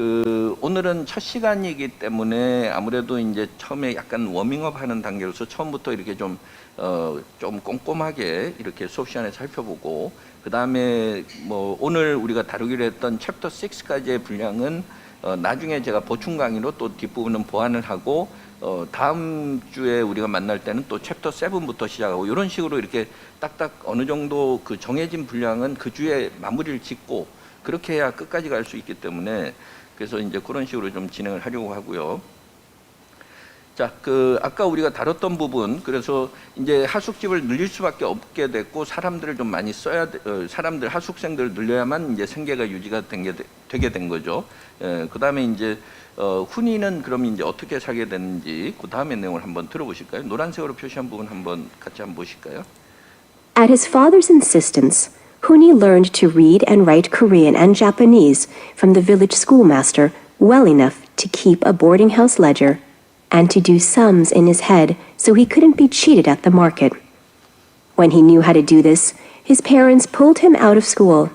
오늘은 첫 시간이기 때문에 아무래도 이제 처음에 약간 워밍업 하는 단계로서 처음부터 이렇게 좀 꼼꼼하게 이렇게 수업 시간에 살펴보고, 그 다음에 뭐 오늘 우리가 다루기로 했던 챕터 6까지의 분량은 나중에 제가 보충 강의로 또 뒷부분은 보완을 하고, 다음 주에 우리가 만날 때는 또 챕터 7부터 시작하고, 이런 식으로 이렇게 딱딱 어느 정도 그 정해진 분량은 그 주에 마무리를 짓고, 그렇게 해야 끝까지 갈 수 있기 때문에, 그래서 이제 그런 식으로 좀 진행을 하려고 하고요. 자, 아까 우리가 다뤘던 부분, 그래서 이제 하숙집을 늘릴 수밖에 없게 됐고, 사람들을 좀 많이 써야 사람들, 하숙생들을 늘려야만 이제 생계가 유지가 되게 된 거죠. 그 다음에 이제 훈이는 그럼 이제 어떻게 살게 되는지 그 다음의 내용을 한번 들어보실까요? 노란색으로 표시한 부분 한번 같이 한번 보실까요? At his father's insistence, Huni learned to read and write Korean and Japanese from the village schoolmaster well enough to keep a boarding house ledger and to do sums in his head so he couldn't be cheated at the market. When he knew how to do this, his parents pulled him out of school.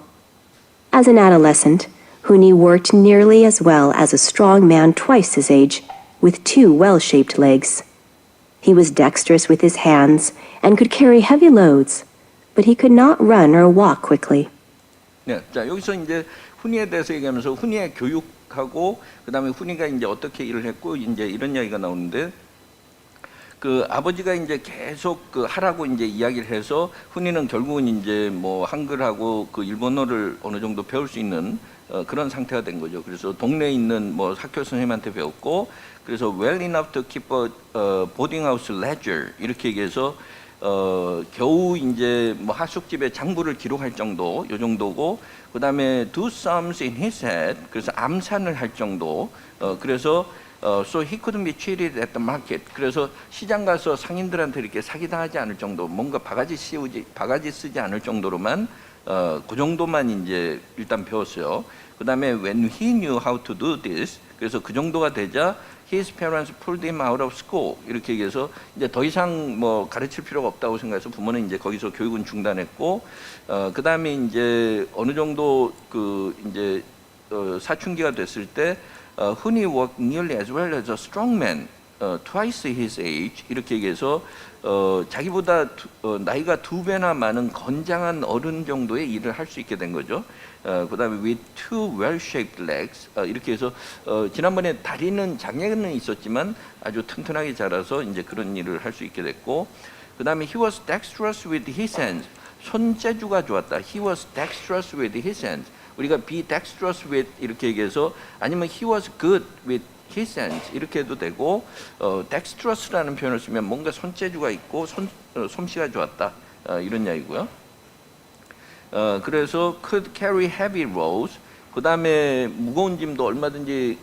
As an adolescent, Huni worked nearly as well as a strong man twice his age, with two well-shaped legs. He was dexterous with his hands and could carry heavy loads, but he could not run or walk quickly. 네, 자 여기서 이제 훈이에 대해서 얘기하면서 훈이의 교육하고 그다음에 훈이가 이제 어떻게 일을 했고 이제 이런 이야기가 나오는데, 아버지가 이제 계속 하라고 이제 이야기를 해서 훈이는 결국은 이제 뭐 한글하고 일본어를 어느 정도 배울 수 있는 그런 상태가 된 거죠. 그래서 동네에 있는 뭐 학교 선생님한테 배웠고, 그래서 well enough to keep a boarding house ledger 이렇게 얘기해서 겨우 이제 뭐 하숙집에 장부를 기록할 정도, 요 정도고, 그 다음에 do sums in his head, 그래서 암산을 할 정도, 그래서 so he couldn't be cheated at the market, 그래서 시장 가서 상인들한테 이렇게 사기당하지 않을 정도, 뭔가 바가지 쓰지 않을 정도로만 그 정도만 이제 일단 배웠어요. 그 다음에 when he knew how to do this, 그래서 그 정도가 되자 his parents pulled him out of school 이렇게 얘기해서 이제 더 이상 뭐 가르칠 필요가 없다고 생각해서 부모는 이제 거기서 교육은 중단했고, 그 다음에 이제 어느 정도 이제 사춘기가 됐을 때 Huni worked nearly as well as a strong man, twice his age 이렇게 얘기해서 자기보다 나이가 2배나 많은 건장한 어른 정도의 일을 할 수 있게 된 거죠. 그 다음에 with two well-shaped legs 이렇게 해서 지난번에 다리는 장애는 있었지만 아주 튼튼하게 자라서 이제 그런 일을 할 수 있게 됐고, 그 다음에 he was dexterous with his hands, 손재주가 좋았다. he was dexterous with his hands, 우리가 be dexterous with 이렇게 얘기해서, 아니면 he was good with his hands 이렇게 해도 되고, dexterous라는 표현을 쓰면 뭔가 손재주가 있고 솜씨가 좋았다 이런 이야기고요. 그래서 could carry heavy loads, 그 다음에 무거운 짐도 얼마든지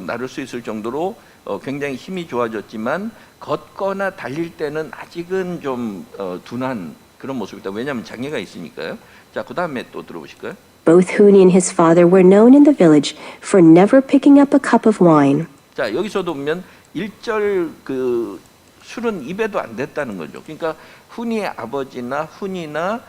나를 수 있을 정도로 굉장히 힘이 좋아졌지만 걷거나 달릴 때는 아직은 좀 둔한 그런 모습이다. 왜냐하면 장애가 있으니까요. 자, 그 다음에 또 들어보실까요? Both Huni and his father were known in the village for never picking up a cup of wine. 자, 여기서도 보면 1절 술은 입에도 안 댔다는 거죠. 그러니까 훈이의 아버지나 훈이나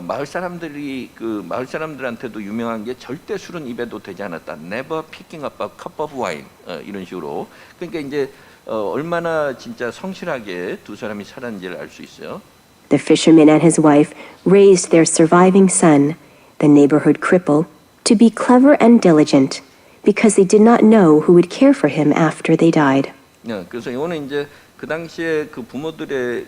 마을 사람들한테도 유명한 게 절대 술은 입에도 되지 않았다. Never picking up a cup of wine 이런 식으로. 그러니까 이제 얼마나 진짜 성실하게 두 사람이 살았는지를 알 수 있어요. The fisherman and his wife raised their surviving son, the neighborhood cripple, to be clever and diligent, because they did not know who would care for him after they died. 네, 그래서 이거는 이제 그 당시에 부모들의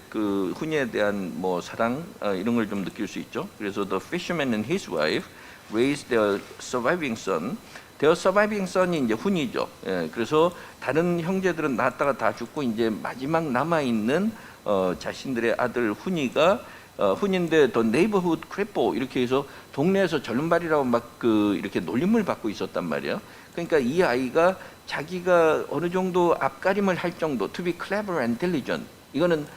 훈이에 대한 뭐 사랑 이런 걸 좀 느낄 수 있죠. 그래서 the fisherman and his wife raised their surviving son. their surviving son이 이제 훈이죠. 예, 그래서 다른 형제들은 낳았다가 다 죽고 이제 마지막 남아 있는 자신들의 아들 훈이가 훈인데 the neighborhood cripple 이렇게 해서 동네에서 절름발이라고 막 이렇게 놀림을 받고 있었단 말이에요. 그러니까 이 아이가 자기가 어느 정도 앞가림을 할 정도, to be clever and diligent, 이거는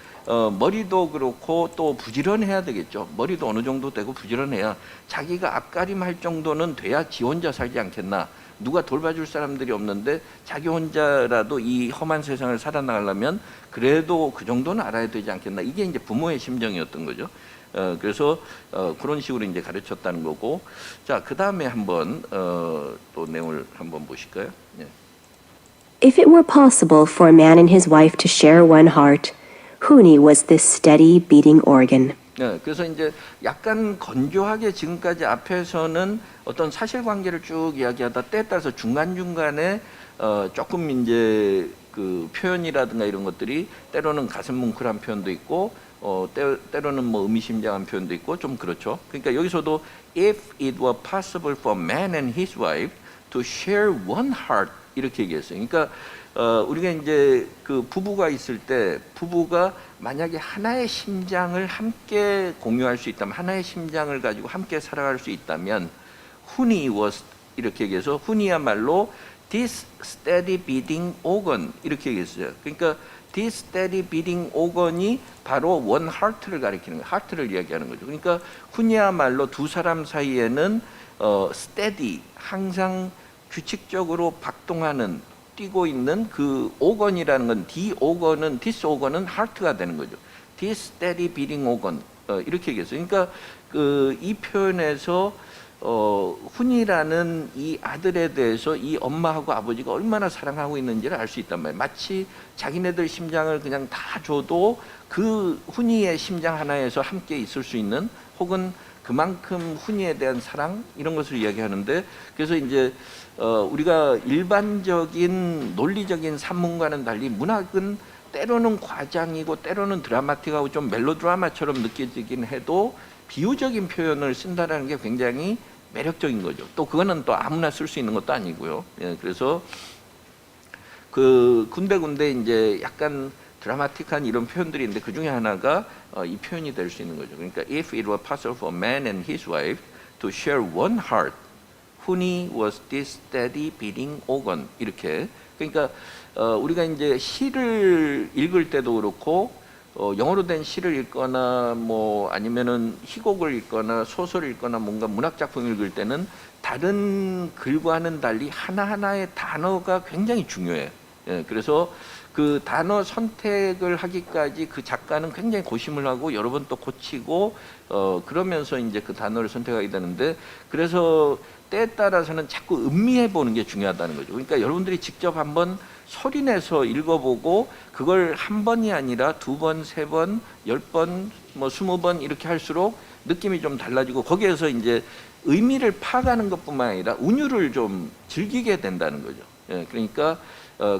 머리도 그렇고 또 부지런해야 되겠죠. 머리도 어느 정도 되고 부지런해야 자기가 앞가림할 정도는 돼야 지 혼자 살지 않겠나. 누가 돌봐줄 사람들이 없는데 자기 혼자라도 이 험한 세상을 살아나가려면 그래도 그 정도는 알아야 되지 않겠나. 이게 이제 부모의 심정이었던 거죠. 그래서 그런 식으로 이제 가르쳤다는 거고. 자, 그 다음에 한번 또 내용을 한번 보실까요? 예. If it were possible for a man and his wife to share one heart, Huni was this steady beating organ. 네, 그래서 이제 약간 건조하게 지금까지 앞에서는 어떤 사실관계를 쭉 이야기하다 때에 따라서 중간중간에 조금 이제 그 표현이라든가 이런 것들이 때로는 가슴 뭉클한 표현도 있고 때로는 뭐 의미심장한 표현도 있고 좀 그렇죠. 그러니까 여기서도 if it were possible for man and his wife to share one heart 이렇게 얘기했어요. 그러니까 우리가 이제 그 부부가 있을 때 부부가 만약에 하나의 심장을 함께 공유할 수 있다면 하나의 심장을 가지고 함께 살아갈 수 있다면 훈이 was 이렇게 얘기해서 훈이야말로 this steady beating organ 이렇게 얘기했어요. 그러니까 this steady beating organ이 바로 one heart를 가리키는 거예요. heart를 이야기하는 거죠. 그러니까 훈이야말로 두 사람 사이에는 steady 항상 규칙적으로 박동하는 뛰고 있는 그 오건이라는 건 this 오건은 하트가 되는 거죠. this steady beating organ 이렇게 얘기했어요. 그러니까 이 표현에서 훈이라는 이 아들에 대해서 이 엄마하고 아버지가 얼마나 사랑하고 있는지를 알 수 있단 말이에요. 마치 자기네들 심장을 그냥 다 줘도 그 훈이의 심장 하나에서 함께 있을 수 있는 혹은 그만큼 훈이에 대한 사랑 이런 것을 이야기하는데 그래서 이제 우리가 일반적인 논리적인 산문과는 달리 문학은 때로는 과장이고 때로는 드라마틱하고 좀 멜로드라마처럼 느껴지긴 해도 비유적인 표현을 쓴다라는 게 굉장히 매력적인 거죠. 또 그거는 또 아무나 쓸 수 있는 것도 아니고요. 예, 그래서 그 군데군데 이제 약간 드라마틱한 이런 표현들이 있는데 그 중에 하나가 이 표현이 될 수 있는 거죠. 그러니까 if it were possible for man and his wife to share one heart, Huni was this steady beating organ 이렇게. 그러니까 우리가 이제 시를 읽을 때도 그렇고 영어로 된 시를 읽거나 뭐 아니면은 희곡을 읽거나 소설을 읽거나 뭔가 문학 작품을 읽을 때는 다른 글과는 달리 하나하나의 단어가 굉장히 중요해요. 예, 그래서 그 단어 선택을 하기까지 그 작가는 굉장히 고심을 하고 여러 번 또 고치고 그러면서 이제 그 단어를 선택하게 되는데 그래서 때에 따라서는 자꾸 음미해 보는 게 중요하다는 거죠. 그러니까 여러분들이 직접 한번 소리내서 읽어보고 그걸 한 번이 아니라 두 번, 세 번, 10번, 뭐 20번 이렇게 할수록 느낌이 좀 달라지고 거기에서 이제 의미를 파악하는 것뿐만 아니라 운율을 좀 즐기게 된다는 거죠. 예, 그러니까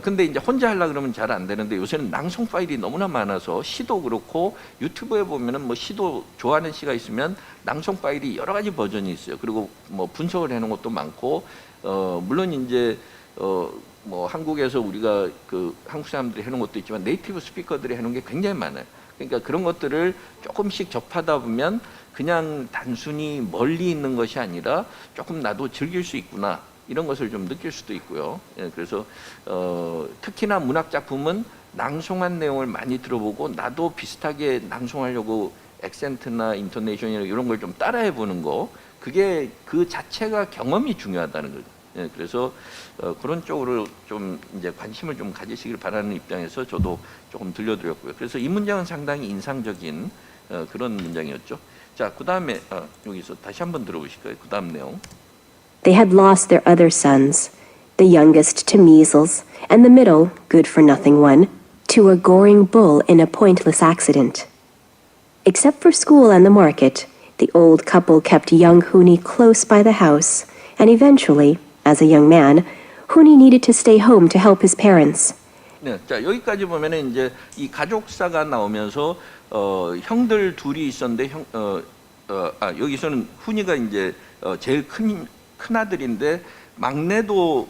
근데 이제 혼자 하려 그러면 잘 안 되는데 요새는 낭송 파일이 너무나 많아서 시도 그렇고 유튜브에 보면은 뭐 시도 좋아하는 시가 있으면 낭송 파일이 여러 가지 버전이 있어요. 그리고 뭐 분석을 해놓은 것도 많고 물론 이제 뭐 한국에서 우리가 그 한국 사람들이 해놓은 것도 있지만 네이티브 스피커들이 해놓은 게 굉장히 많아요. 그러니까 그런 것들을 조금씩 접하다 보면 그냥 단순히 멀리 있는 것이 아니라 조금 나도 즐길 수 있구나. 이런 것을 좀 느낄 수도 있고요. 예, 그래서 특히나 문학 작품은 낭송한 내용을 많이 들어보고 나도 비슷하게 낭송하려고 액센트나 인토네이션이나 이런 걸 좀 따라해 보는 거 그게 그 자체가 경험이 중요하다는 거죠. 예, 그래서 그런 쪽으로 좀 이제 관심을 좀 가지시길 바라는 입장에서 저도 조금 들려드렸고요. 그래서 이 문장은 상당히 인상적인 그런 문장이었죠. 자, 그 다음에 여기서 다시 한번 들어보실까요? 그 다음 내용. They had lost their other sons, the youngest to measles, and the middle, good-for-nothing one, to a goring bull in a pointless accident. Except for school and the market, the old couple kept young Huni close by the house, and eventually, as a young man, Huni needed to stay home to help his parents. 네, 자 여기까지 보면은 이제 이 가족사가 나오면서 형들 둘이 있었는데 여기서는 훈이가 이제 제일 큰 아들인데 막내도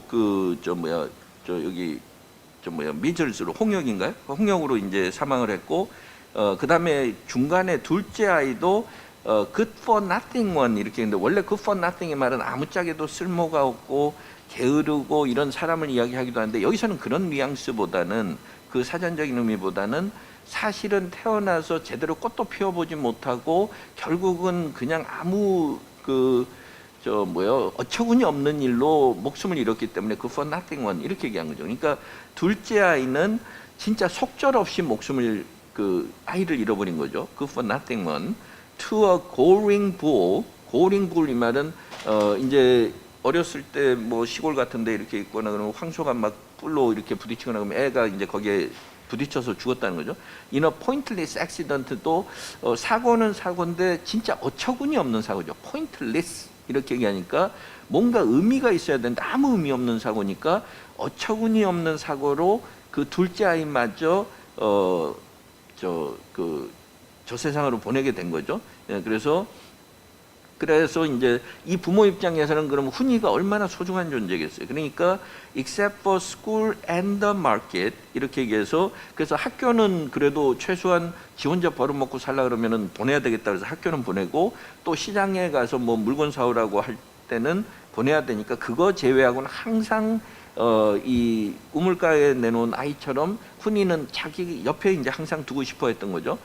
미즐스로 홍역인가요? 홍역으로 이제 사망을 했고 그 다음에 중간에 둘째 아이도 good for nothing one 이렇게 했는데 원래 good for nothing의 말은 아무짝에도 쓸모가 없고 게으르고 이런 사람을 이야기하기도 하는데 여기서는 그런 뉘앙스보다는 그 사전적인 의미보다는 사실은 태어나서 제대로 꽃도 피워보지 못하고 결국은 그냥 아무 어처구니 없는 일로 목숨을 잃었기 때문에 그 for nothing one 이렇게 얘기한 거죠. 그러니까 둘째 아이는 진짜 속절없이 목숨을 아이를 잃어버린 거죠. 그 for nothing one. to a going bull. going bull 이 말은 이제 어렸을 때 뭐 시골 같은데 이렇게 있거나 그러면 황소가 막 뿔로 이렇게 부딪히거나 그러면 애가 이제 거기에 부딪혀서 죽었다는 거죠. In a pointless accident도 사고는 사고인데 진짜 어처구니 없는 사고죠. pointless 이렇게 얘기하니까 뭔가 의미가 있어야 되는데 아무 의미 없는 사고니까 어처구니 없는 사고로 그 둘째 아이마저 저 세상으로 보내게 된 거죠. 예, 그래서 이제 이 부모 입장에서는 그럼 훈이가 얼마나 소중한 존재겠어요. 그러니까 except for school and the market 이렇게 얘기해서 그래서 학교는 그래도 최소한 지 혼자 벌어먹고 살라 그러면은 보내야 되겠다 그래서 학교는 보내고 또 시장에 가서 뭐 물건 사오라고 할 때는 보내야 되니까 그거 제외하고는 항상 이 우물가에 내놓은 아이처럼 훈이는 자기 옆에 이제 항상 두고 싶어 했던 거죠.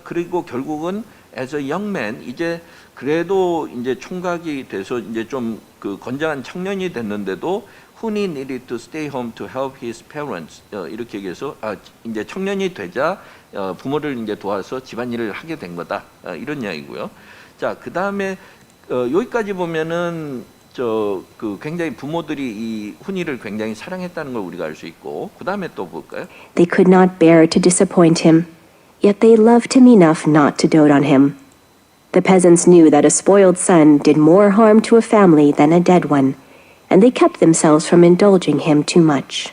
그리고 결국은 as a young man 이제 그래도 이제 총각이 돼서 이제 좀 그 건장한 청년이 됐는데도 훈이 needed to stay home to help his parents 이렇게 얘기해서 이제 청년이 되자 부모를 이제 도와서 집안일을 하게 된 거다 이런 이야기고요. 자, 그 다음에 여기까지 보면은 그 굉장히 부모들이 이 훈이를 굉장히 사랑했다는 걸 우리가 알 수 있고 그 다음에 또 볼까요? They could not bear to disappoint him, yet they loved him enough not to dote on him. The peasants knew that a spoiled son did more harm to a family than a dead one, and they kept themselves from indulging him too much.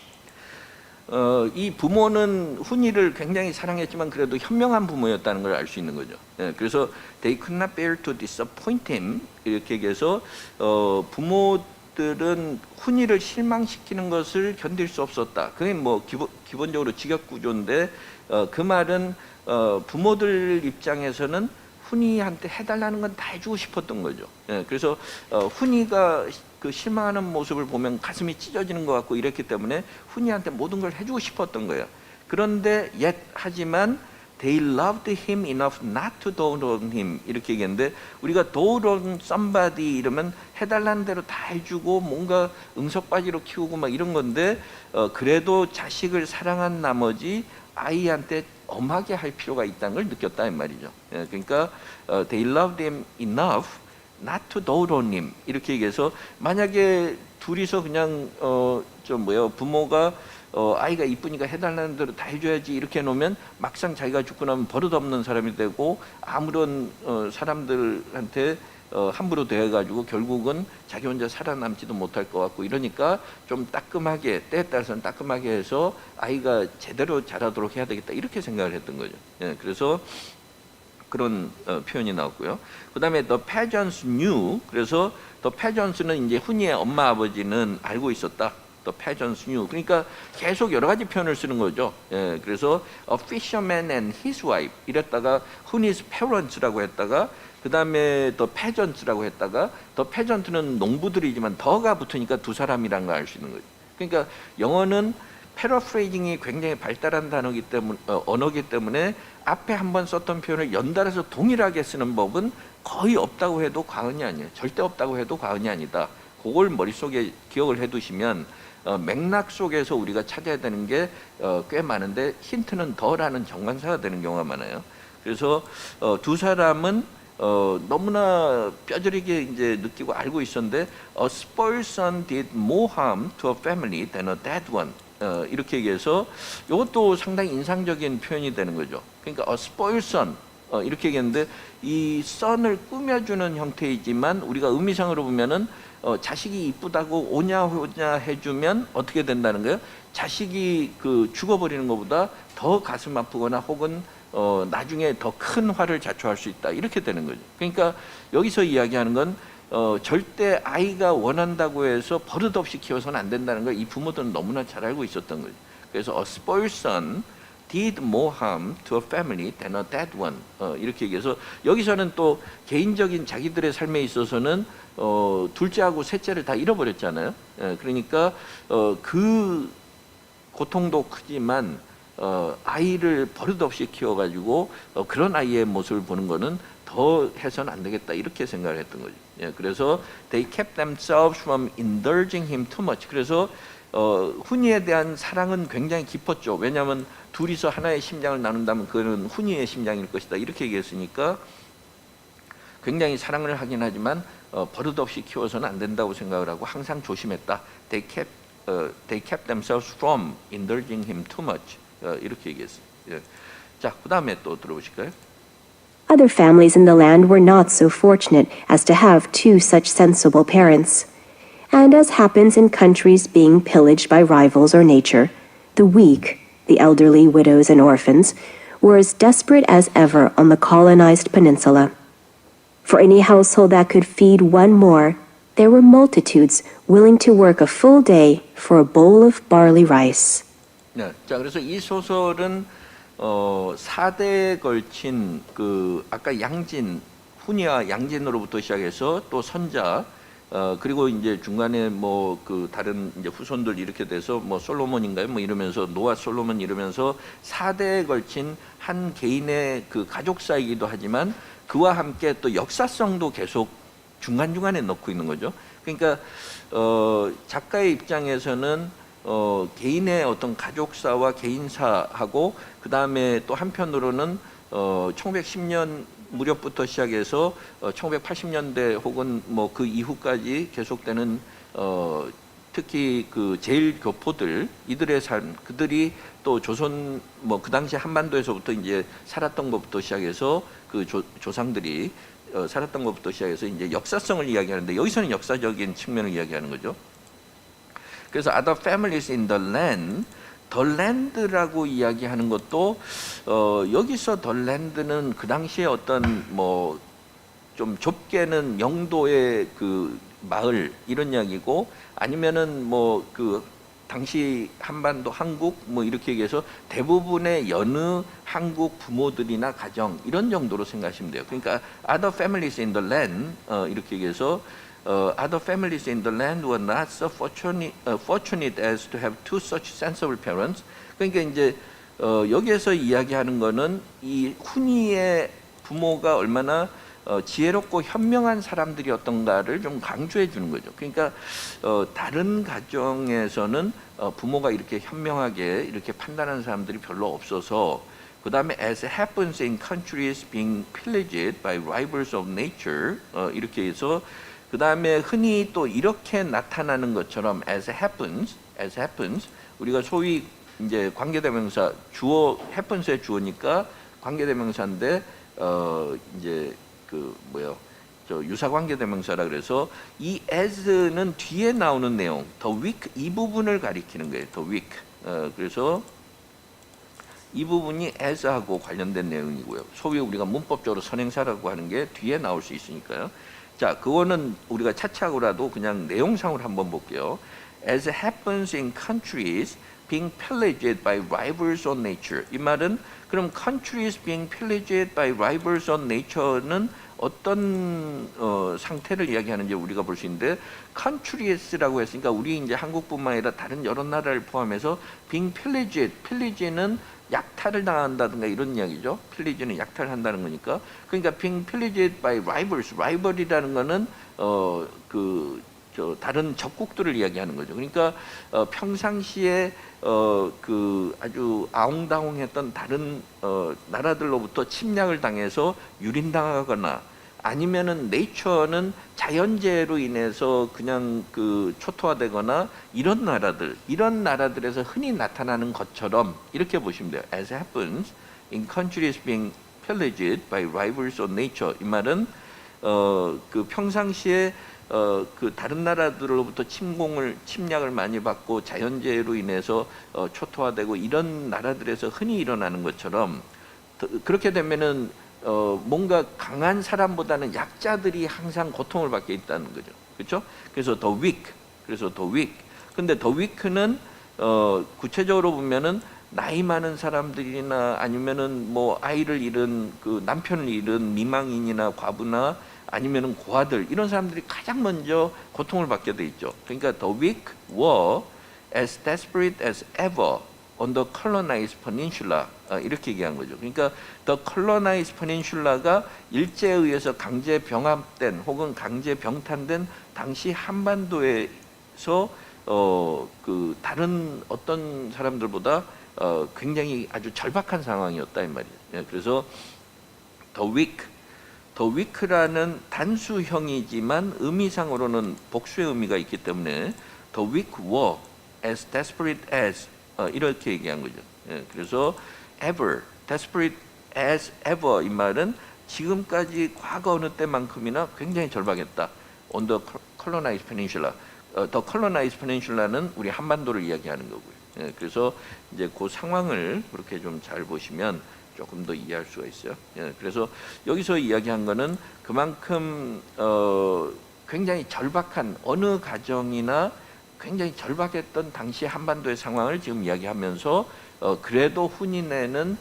이 부모는 훈이를 굉장히 사랑했지만 그래도 현명한 부모였다는 걸 알 수 있는 거죠. 예, 그래서 they could not bear to disappoint him 이렇게 얘기해서 부모들은 훈이를 실망시키는 것을 견딜 수 없었다. 그게 뭐 기본적으로 직역 구조인데 그 말은 부모들 입장에서는 훈이한테 해달라는 건 다 해주고 싶었던 거죠. 예, 그래서 훈이가 그 실망하는 모습을 보면 가슴이 찢어지는 것 같고 이랬기 때문에 훈이한테 모든 걸 해주고 싶었던 거예요. 그런데 하지만 they loved him enough not to dote on him 이렇게 얘기했는데 우리가 dote on somebody 이러면 해달라는 대로 다 해주고 뭔가 응석바지로 키우고 막 이런 건데 그래도 자식을 사랑한 나머지 아이한테 엄하게 할 필요가 있다는 걸 느꼈다 이 말이죠. 예, 그러니까 they loved him enough not to dote on him 이렇게 얘기해서 만약에 둘이서 그냥 부모가 아이가 이쁘니까 해달라는 대로 다 해줘야지 이렇게 해놓으면 막상 자기가 죽고 나면 버릇없는 사람이 되고 아무런 사람들한테 함부로 대해가지고 결국은 자기 혼자 살아남지도 못할 것 같고 이러니까 좀 따끔하게 때에 따라서는 따끔하게 해서 아이가 제대로 자라도록 해야 되겠다 이렇게 생각을 했던 거죠. 예, 그래서 그런 표현이 나왔고요. 그 다음에 the peasants knew 그래서 the peasants는 이제 훈이의 엄마 아버지는 알고 있었다. The peasants knew 그러니까 계속 여러 가지 표현을 쓰는 거죠. 예, 그래서 a fisherman and his wife 이랬다가 훈이's parents라고 했다가 그 다음에 the peasants라고 했다가 the peasant는 농부들이지만 더가 붙으니까 두 사람이라는 걸 알 수 있는 거죠. 그러니까 영어는 패러프레이징이 굉장히 발달한 단어기 때문에 언어기 때문에 앞에 한번 썼던 표현을 연달아서 동일하게 쓰는 법은 거의 없다고 해도 과언이 아니에요. 절대 없다고 해도 과언이 아니다. 그걸 머릿속에 기억을 해두시면 맥락 속에서 우리가 찾아야 되는 게 꽤 많은데 힌트는 더라는 정관사가 되는 경우가 많아요. 그래서 두 사람은 너무나 뼈저리게 이제 느끼고 알고 있었는데 a spoiled son did more harm to a family than a dead one. 이렇게 얘기해서 이것도 상당히 인상적인 표현이 되는 거죠. 그러니까 a spoiled son 이렇게 얘기했는데 이 son을 꾸며주는 형태이지만 우리가 의미상으로 보면은 자식이 이쁘다고 오냐오냐 해주면 어떻게 된다는 거예요? 자식이 그 죽어버리는 것보다 더 가슴 아프거나 혹은 나중에 더 큰 화를 자초할 수 있다 이렇게 되는 거죠. 그러니까 여기서 이야기하는 건 절대 아이가 원한다고 해서 버릇없이 키워서는 안 된다는 걸 이 부모들은 너무나 잘 알고 있었던 거죠. 그래서 a spoiled son did more harm to a family than a dead one 이렇게 얘기해서 여기서는 또 개인적인 자기들의 삶에 있어서는 둘째하고 셋째를 다 잃어버렸잖아요. 그러니까 그 고통도 크지만 아이를 버릇없이 키워가지고 그런 아이의 모습을 보는 거는 더 해서는 안 되겠다 이렇게 생각을 했던 거죠. 예, 그래서 they kept themselves from indulging him too much. 그래서 훈이에 대한 사랑은 굉장히 깊었죠. 왜냐하면 둘이서 하나의 심장을 나눈다면 그거는 훈이의 심장일 것이다 이렇게 얘기했으니까 굉장히 사랑을 하긴 하지만 버릇없이 키워서는 안 된다고 생각을 하고 항상 조심했다. They kept themselves from indulging him too much. 이렇게 얘기했어요. 예. 자, 그 다음에 또 들어보실까요? Other families in the land were not so fortunate as to have two such sensible parents. And as happens in countries being pillaged by rivals or nature, the weak, the elderly, widows, and orphans, were as desperate as ever on the colonized peninsula. For any household that could feed one more, there were multitudes willing to work a full day for a bowl of barley rice. 네, 자, 그래서 이 소설은 4대에 걸친 그 아까 양진, 훈이와 양진으로부터 시작해서 또 선자, 그리고 이제 중간에 뭐 그 다른 이제 후손들 이렇게 돼서 뭐 솔로몬인가요? 뭐 이러면서 노아 솔로몬 이러면서 4대에 걸친 한 개인의 그 가족사이기도 하지만 그와 함께 또 역사성도 계속 중간중간에 넣고 있는 거죠. 그러니까 작가의 입장에서는 개인의 어떤 가족사와 개인사하고 그 다음에 또 한편으로는 1910년 무렵부터 시작해서 1980년대 혹은 뭐 그 이후까지 계속되는 특히 그 제일 교포들 이들의 삶, 그들이 또 조선 뭐 그 당시 한반도에서부터 이제 살았던 것부터 시작해서 그 조상들이 살았던 것부터 시작해서 이제 역사성을 이야기하는데 여기서는 역사적인 측면을 이야기하는 거죠. 그래서 other families in the land, the land라고 이야기하는 것도 여기서 the land는 그 당시에 어떤 뭐 좀 좁게는 영도의 그 마을 이런 이야기고 아니면은 뭐 그 당시 한반도 한국 뭐 이렇게 얘기해서 대부분의 여느 한국 부모들이나 가정 이런 정도로 생각하시면 돼요. 그러니까 other families in the land 이렇게 얘기해서 other families in the land were not so fortunate as to have two such sensible parents. 그러니까 이제 여기에서 이야기하는 거는 이 훈이의 부모가 얼마나 지혜롭고 현명한 사람들이었던가를 좀 강조해 주는 거죠. 그러니까 다른 가정에서는 부모가 이렇게 현명하게 이렇게 판단하는 사람들이 별로 없어서 그 다음에 as happens in countries being pillaged by rivals of nature 이렇게 해서 그 다음에 흔히 또 이렇게 나타나는 것처럼 as happens 우리가 소위 이제 관계대명사 주어 happens의 주어니까 관계대명사인데 이제 그 뭐요 저 유사관계대명사라 그래서 이 as는 뒤에 나오는 내용 the weak 이 부분을 가리키는 거예요. the weak 그래서 이 부분이 as하고 관련된 내용이고요. 소위 우리가 문법적으로 선행사라고 하는 게 뒤에 나올 수 있으니까요. 자, 그거는 우리가 차차하고라도 그냥 내용상으로 한번 볼게요. As happens in countries being pillaged by rivals on nature. 이 말은 그럼 countries being pillaged by rivals on nature는 어떤 상태를 이야기하는지 우리가 볼 수 있는데 countries라고 했으니까 우리 이제 한국뿐만 아니라 다른 여러 나라를 포함해서 being pillage는 약탈을 당한다든가 이런 이야기죠. 필리지는 약탈을 한다는 거니까. 그러니까 being pillaged by rivals, rival이라는 거는 다른 적국들을 이야기하는 거죠. 그러니까 평상시에 그 아주 아웅다웅했던 다른 나라들로부터 침략을 당해서 유린당하거나 아니면은 네이처는 자연재해로 인해서 그냥 그 초토화되거나 이런 나라들에서 흔히 나타나는 것처럼 이렇게 보시면 돼요. As happens in countries being pillaged by rivals of nature. 이 말은 그 평상시에 그 다른 나라들로부터 침략을 많이 받고 자연재해로 인해서 초토화되고 이런 나라들에서 흔히 일어나는 것처럼 그렇게 되면은 뭔가 강한 사람보다는 약자들이 항상 고통을 받게 있다는 거죠. 그렇죠? 그래서 the weak. 근데 the weak는 구체적으로 보면은 나이 많은 사람들이나 아니면은 뭐 아이를 잃은 그 남편을 잃은 미망인이나 과부나 아니면은 고아들 이런 사람들이 가장 먼저 고통을 받게 돼 있죠. 그러니까 the weak were as desperate as ever on the colonized peninsula 이렇게 얘기한 거죠. 그러니까 the colonized peninsula가 일제에 의해서 강제 병합된 혹은 강제 병탄된 당시 한반도에서 그 다른 어떤 사람들보다 굉장히 아주 절박한 상황이었다 이 말이에요. 그래서 the the weak라는 단수형이지만 의미상으로는 복수의 의미가 있기 때문에 the weak were as desperate as 이렇게 얘기한 거죠. 예, 그래서 ever, desperate as ever 이 말은 지금까지 과거 어느 때만큼이나 굉장히 절박했다. on the colonized peninsula. the colonized peninsula는 우리 한반도를 이야기하는 거고요. 예, 그래서 이제 그 상황을 그렇게 좀 잘 보시면 조금 더 이해할 수가 있어요. 예, 그래서 여기서 이야기한 거는 그만큼 굉장히 절박한 어느 가정이나 굉장히 절박했던 당시 한반도의 상황을 지금 이야기하면서 그래도 훈이네는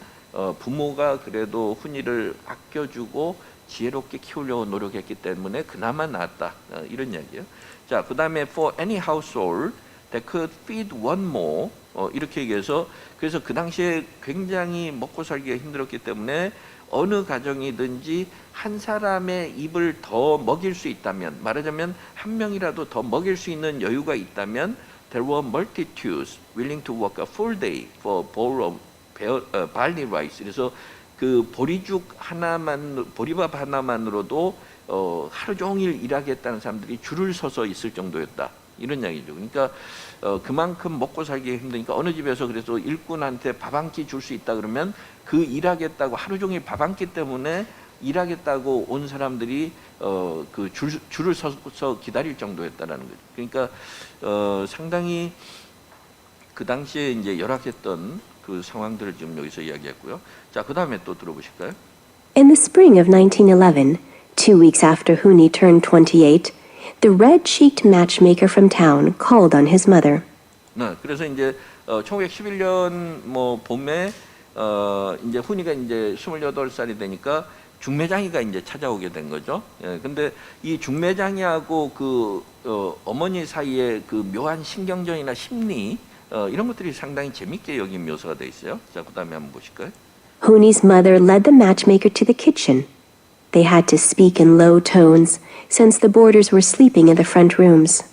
부모가 그래도 훈이를 아껴주고 지혜롭게 키우려고 노력했기 때문에 그나마 나았다. 이런 이야기예요. 자, 그 다음에 for any household that could feed one more 이렇게 얘기해서 그래서 그 당시에 굉장히 먹고 살기가 힘들었기 때문에 어느 가정이든지 한 사람의 입을 더 먹일 수 있다면 말하자면 한 명이라도 더 먹일 수 있는 여유가 있다면 there were multitudes willing to work a full day for a bowl of barley rice. 그래서 그 보리밥 하나만으로도 하루 종일 일하겠다는 사람들이 줄을 서서 있을 정도였다. 이런 이야기죠. 그러니까 그만큼 먹고 살기 힘드니까 어느 집에서 그래서 일꾼한테 밥 한 끼 줄 수 있다 그러면 그 일하겠다고 하루 종일 밥 한 끼 때문에 일하겠다고 온 사람들이 그 줄을 서서 기다릴 정도였다라는 거죠. 그러니까 상당히 그 당시에 이제 열악했던 그 상황들을 지금 여기서 이야기했고요. 자, 그 다음에 또 들어보실까요? In the spring of 1911, 2 weeks after Huni turned 28, the red-cheeked matchmaker from town called on his mother. 네, 그래서 이제 1911년 뭐 봄에 이제 훈이가 이제 28살이 되니까 중매장이가 이제 찾아오게 된 거죠. 예, 근데 이 중매장이하고 그 어머니 사이에 그 묘한 신경전이나 심리 이런 것들이 상당히 재밌게 여기 묘사가 돼 있어요. 자, 그다음에 한번 보실까요? Huni's mother led the matchmaker to the kitchen. They had to speak in low tones, since the boarders were sleeping in the front rooms.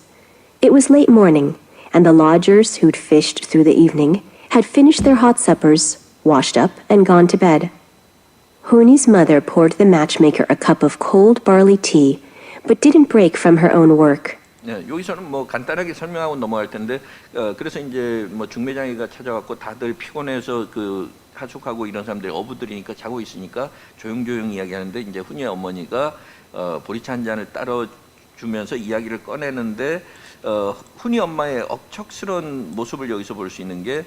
It was late morning, and the lodgers who'd fished through the evening had finished their hot suppers, washed up, and gone to bed. Huni's mother poured the matchmaker a cup of cold barley tea, but didn't break from her own work. 네, 여기서는 뭐 간단하게 설명하고 넘어갈 텐데 그래서 이제 뭐 중매장이가 찾아왔고 다들 피곤해서 그 하숙하고 이런 사람들이 어부들이니까 자고 있으니까 조용조용 이야기하는데 이제 훈이의 어머니가 보리차 한 잔을 따라 주면서 이야기를 꺼내는데 훈이 엄마의 억척스러운 모습을 여기서 볼 수 있는 게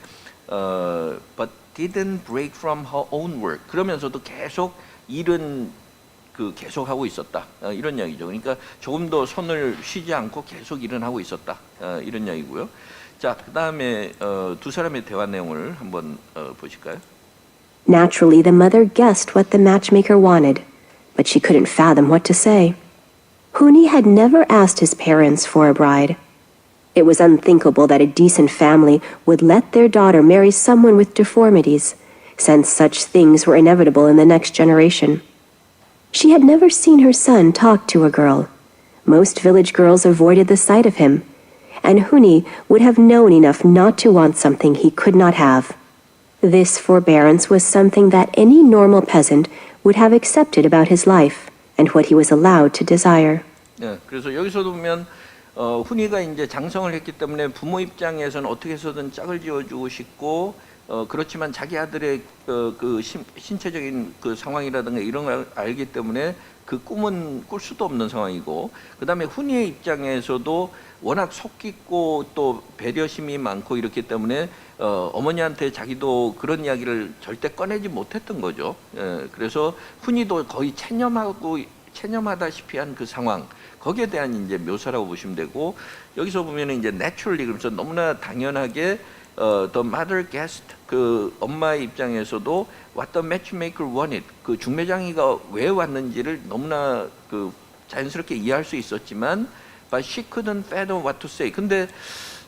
but didn't break from her own work. 그러면서도 계속 일은 계속 하고 있었다. 이런 이야기죠. 그러니까 조금 더 손을 쉬지 않고 계속 일은 하고 있었다. 이런 이야기고요. 자, 그다음에 두 사람의 대화 내용을 한번 보실까요? Naturally, the mother guessed what the matchmaker wanted, but she couldn't fathom what to say. Huni had never asked his parents for a bride. It was unthinkable that a decent family would let their daughter marry someone with deformities, since such things were inevitable in the next generation. She had never seen her son talk to a girl. Most village girls avoided the sight of him, and Huni would have known enough not to want something he could not have. This forbearance was something that any normal peasant would have accepted about his life and what he was allowed to desire. 네, 그래서 여기서도 보면 훈이가 이제 장성을 했기 때문에 부모 입장에서는 어떻게 해서든 짝을 지어주고 싶고 그렇지만 자기 아들의 그 신체적인 그 상황이라든가 이런 걸 알기 때문에 그 꿈은 꿀 수도 없는 상황이고 그다음에 훈이의 입장에서도 워낙 속 깊고 또 배려심이 많고 이렇기 때문에 어머니한테 자기도 그런 이야기를 절대 꺼내지 못했던 거죠. 예, 그래서 훈이도 거의 체념하다시피 한 그 상황 거기에 대한 이제 묘사라고 보시면 되고 여기서 보면은 이제 naturally 그러면서 너무나 당연하게 the mother guessed 그 엄마의 입장에서도 what the matchmaker wanted 그 중매장이가 왜 왔는지를 너무나 그 자연스럽게 이해할 수 있었지만 but she couldn't fathom what to say. 근데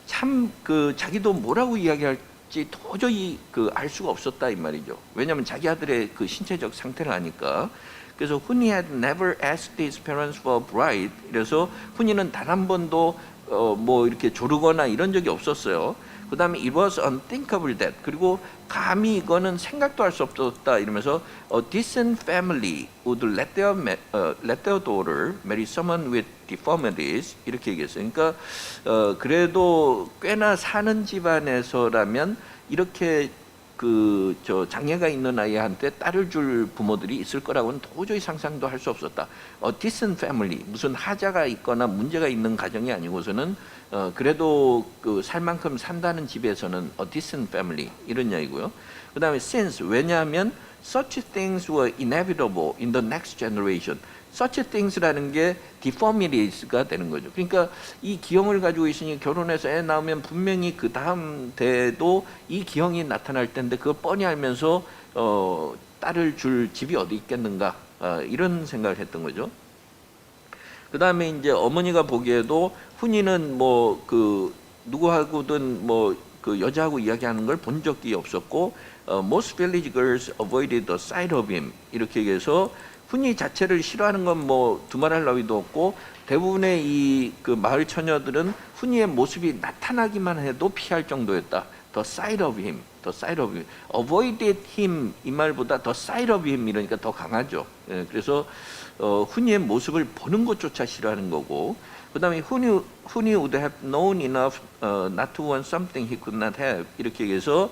참 그 자기도 뭐라고 이야기할지 도저히 그 알 수가 없었다 이 말이죠. 왜냐하면 자기 아들의 그 신체적 상태를 아니까. 그래서 훈이 had never asked his parents for a bride. 그래서 훈이는 단 한 번도 뭐 이렇게 조르거나 이런 적이 없었어요. 그 다음에 it was unthinkable that, 그리고 감히 이거는 생각도 할 수 없었다 이러면서 a decent family would let their daughter marry someone with deformities 이렇게 얘기했어요. 그러니까 그래도 꽤나 사는 집안에서라면 이렇게 저 장애가 있는 아이한테 딸을 줄 부모들이 있을 거라고는 도저히 상상도 할 수 없었다. decent family, 무슨 하자가 있거나 문제가 있는 가정이 아니고서는 그래도 살 만큼 산다는 집에서는 decent family 이런 이야기고요. 그 다음에 since, 왜냐하면 such things were inevitable in the next generation. such things라는 게 deformities가 되는 거죠. 그러니까 이 기형을 가지고 있으니 결혼해서 애 낳으면 분명히 그 다음 대에도 이 기형이 나타날 텐데 그걸 뻔히 알면서 딸을 줄 집이 어디 있겠는가, 이런 생각을 했던 거죠. 그 다음에 이제 어머니가 보기에도 훈이는 뭐 누구하고든 뭐 여자하고 이야기하는 걸 본 적이 없었고, most village girls avoided the sight of him 이렇게 얘기해서 훈이 자체를 싫어하는 건 뭐 두말할 나위도 없고, 대부분의 이 마을 처녀들은 훈이의 모습이 나타나기만 해도 피할 정도였다. The sight of him, the sight of him, avoided him 이 말보다 the sight of him 이러니까 더 강하죠. 예, 그래서 훈이의 모습을 보는 것조차 싫어하는 거고, 그 다음에 훈이 would have known enough not to want something he could not have 이렇게 얘기해서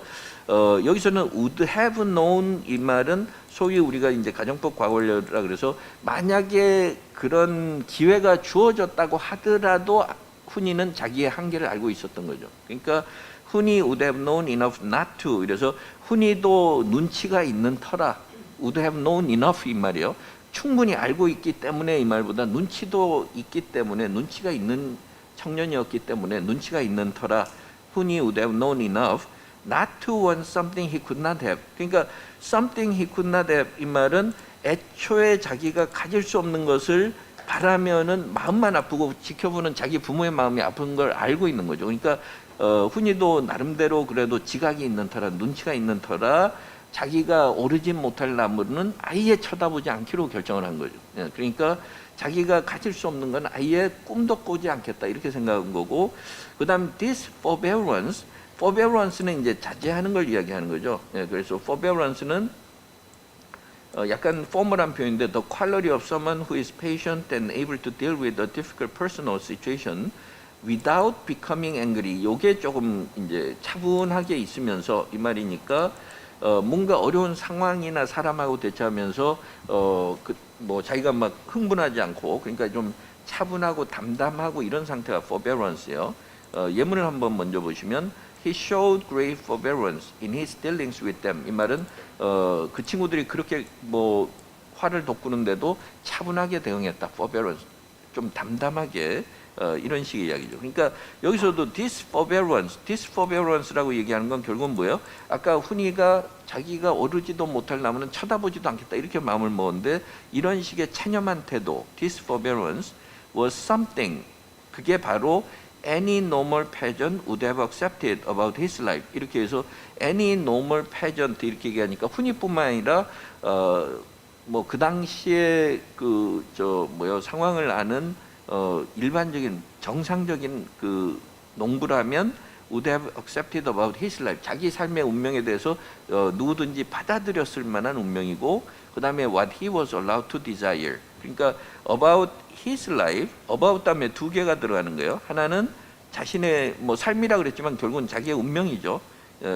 여기서는 would have known 이 말은 소위 우리가 이제 가정법 과거완료라 그래서 만약에 그런 기회가 주어졌다고 하더라도 훈이는 자기의 한계를 알고 있었던 거죠. 그러니까 훈이 would have known enough not to, 그래서 훈이도 눈치가 있는 터라, would have known enough 이 말이에요. 충분히 알고 있기 때문에 이 말보다 눈치도 있기 때문에, 눈치가 있는 청년이었기 때문에 눈치가 있는 터라 훈이 would have known enough not to want something he could not have. 그러니까 something he could not have 이 말은 애초에 자기가 가질 수 없는 것을 바라면은 마음만 아프고 지켜보는 자기 부모의 마음이 아픈 걸 알고 있는 거죠. 그러니까 훈이도 나름대로 그래도 지각이 있는 터라, 눈치가 있는 터라 자기가 오르지 못할 나무는 아예 쳐다보지 않기로 결정을 한 거죠. 그러니까 자기가 가질 수 없는 건 아예 꿈도 꾸지 않겠다 이렇게 생각한 거고, 그 다음 this forbearance는 이제 자제하는 걸 이야기하는 거죠. 그래서 forbearance는 약간 포멀한 표현인데 the quality of someone who is patient and able to deal with a difficult personal situation without becoming angry. 요게 조금 이제 차분하게 있으면서 이 말이니까 뭔가 어려운 상황이나 사람하고 대처하면서 뭐 자기가 막 흥분하지 않고, 그러니까 좀 차분하고 담담하고 이런 상태가 forbearance예요. 예문을 한번 먼저 보시면 he showed great forbearance in his dealings with them. 이 말은 그 친구들이 그렇게 뭐 화를 돋구는데도 차분하게 대응했다. forbearance, 좀 담담하게, 이런 식의 이야기죠. 그러니까 여기서도 this forbearance라고 얘기하는 건 결국은 뭐예요? 아까 훈이가 자기가 오르지도 못할 나무는 쳐다보지도 않겠다 이렇게 마음을 먹었는데, 이런 식의 체념한 태도, this forbearance was something, 그게 바로 any normal peasant would have accepted about his life. 이렇게 해서 any normal peasant 이렇게 얘기하니까 훈이뿐만 아니라 뭐 그 당시에 상황을 아는 일반적인 정상적인 농부라면 would have accepted about his life. 자기 삶의 운명에 대해서 누구든지 받아들였을 만한 운명이고, 그 다음에 what he was allowed to desire. 그러니까 about his life, about 다음에 두 개가 들어가는 거예요. 하나는 자신의 뭐 삶이라 그랬지만 결국은 자기의 운명이죠.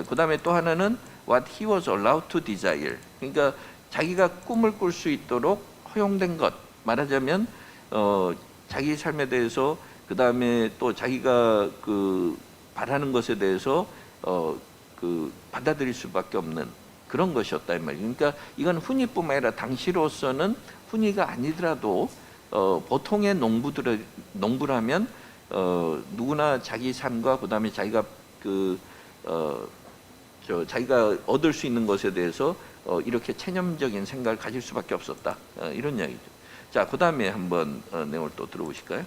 그 다음에 또 하나는 what he was allowed to desire. 그러니까 자기가 꿈을 꿀 수 있도록 허용된 것. 말하자면 자기 삶에 대해서, 그 다음에 또 자기가 바라는 것에 대해서 받아들일 수밖에 없는 그런 것이었다 이 말이에요. 그러니까 이건 훈이뿐만 아니라 당시로서는 훈이가 아니더라도 보통의 농부라면 누구나 자기 삶과 그 다음에 자기가 자기가 얻을 수 있는 것에 대해서 이렇게 체념적인 생각을 가질 수밖에 없었다, 이런 이야기죠. 자, 그 다음에 한번 내용을 또 들어보실까요?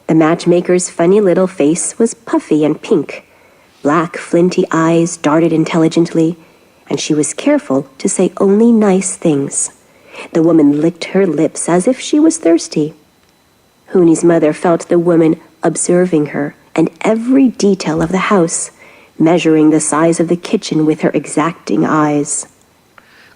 The matchmaker's funny little face was puffy and pink. Black, flinty eyes darted intelligently, and she was careful to say only nice things. The woman licked her lips as if she was thirsty. Hooney's mother felt the woman observing her and every detail of the house, measuring the size of the kitchen with her exacting eyes.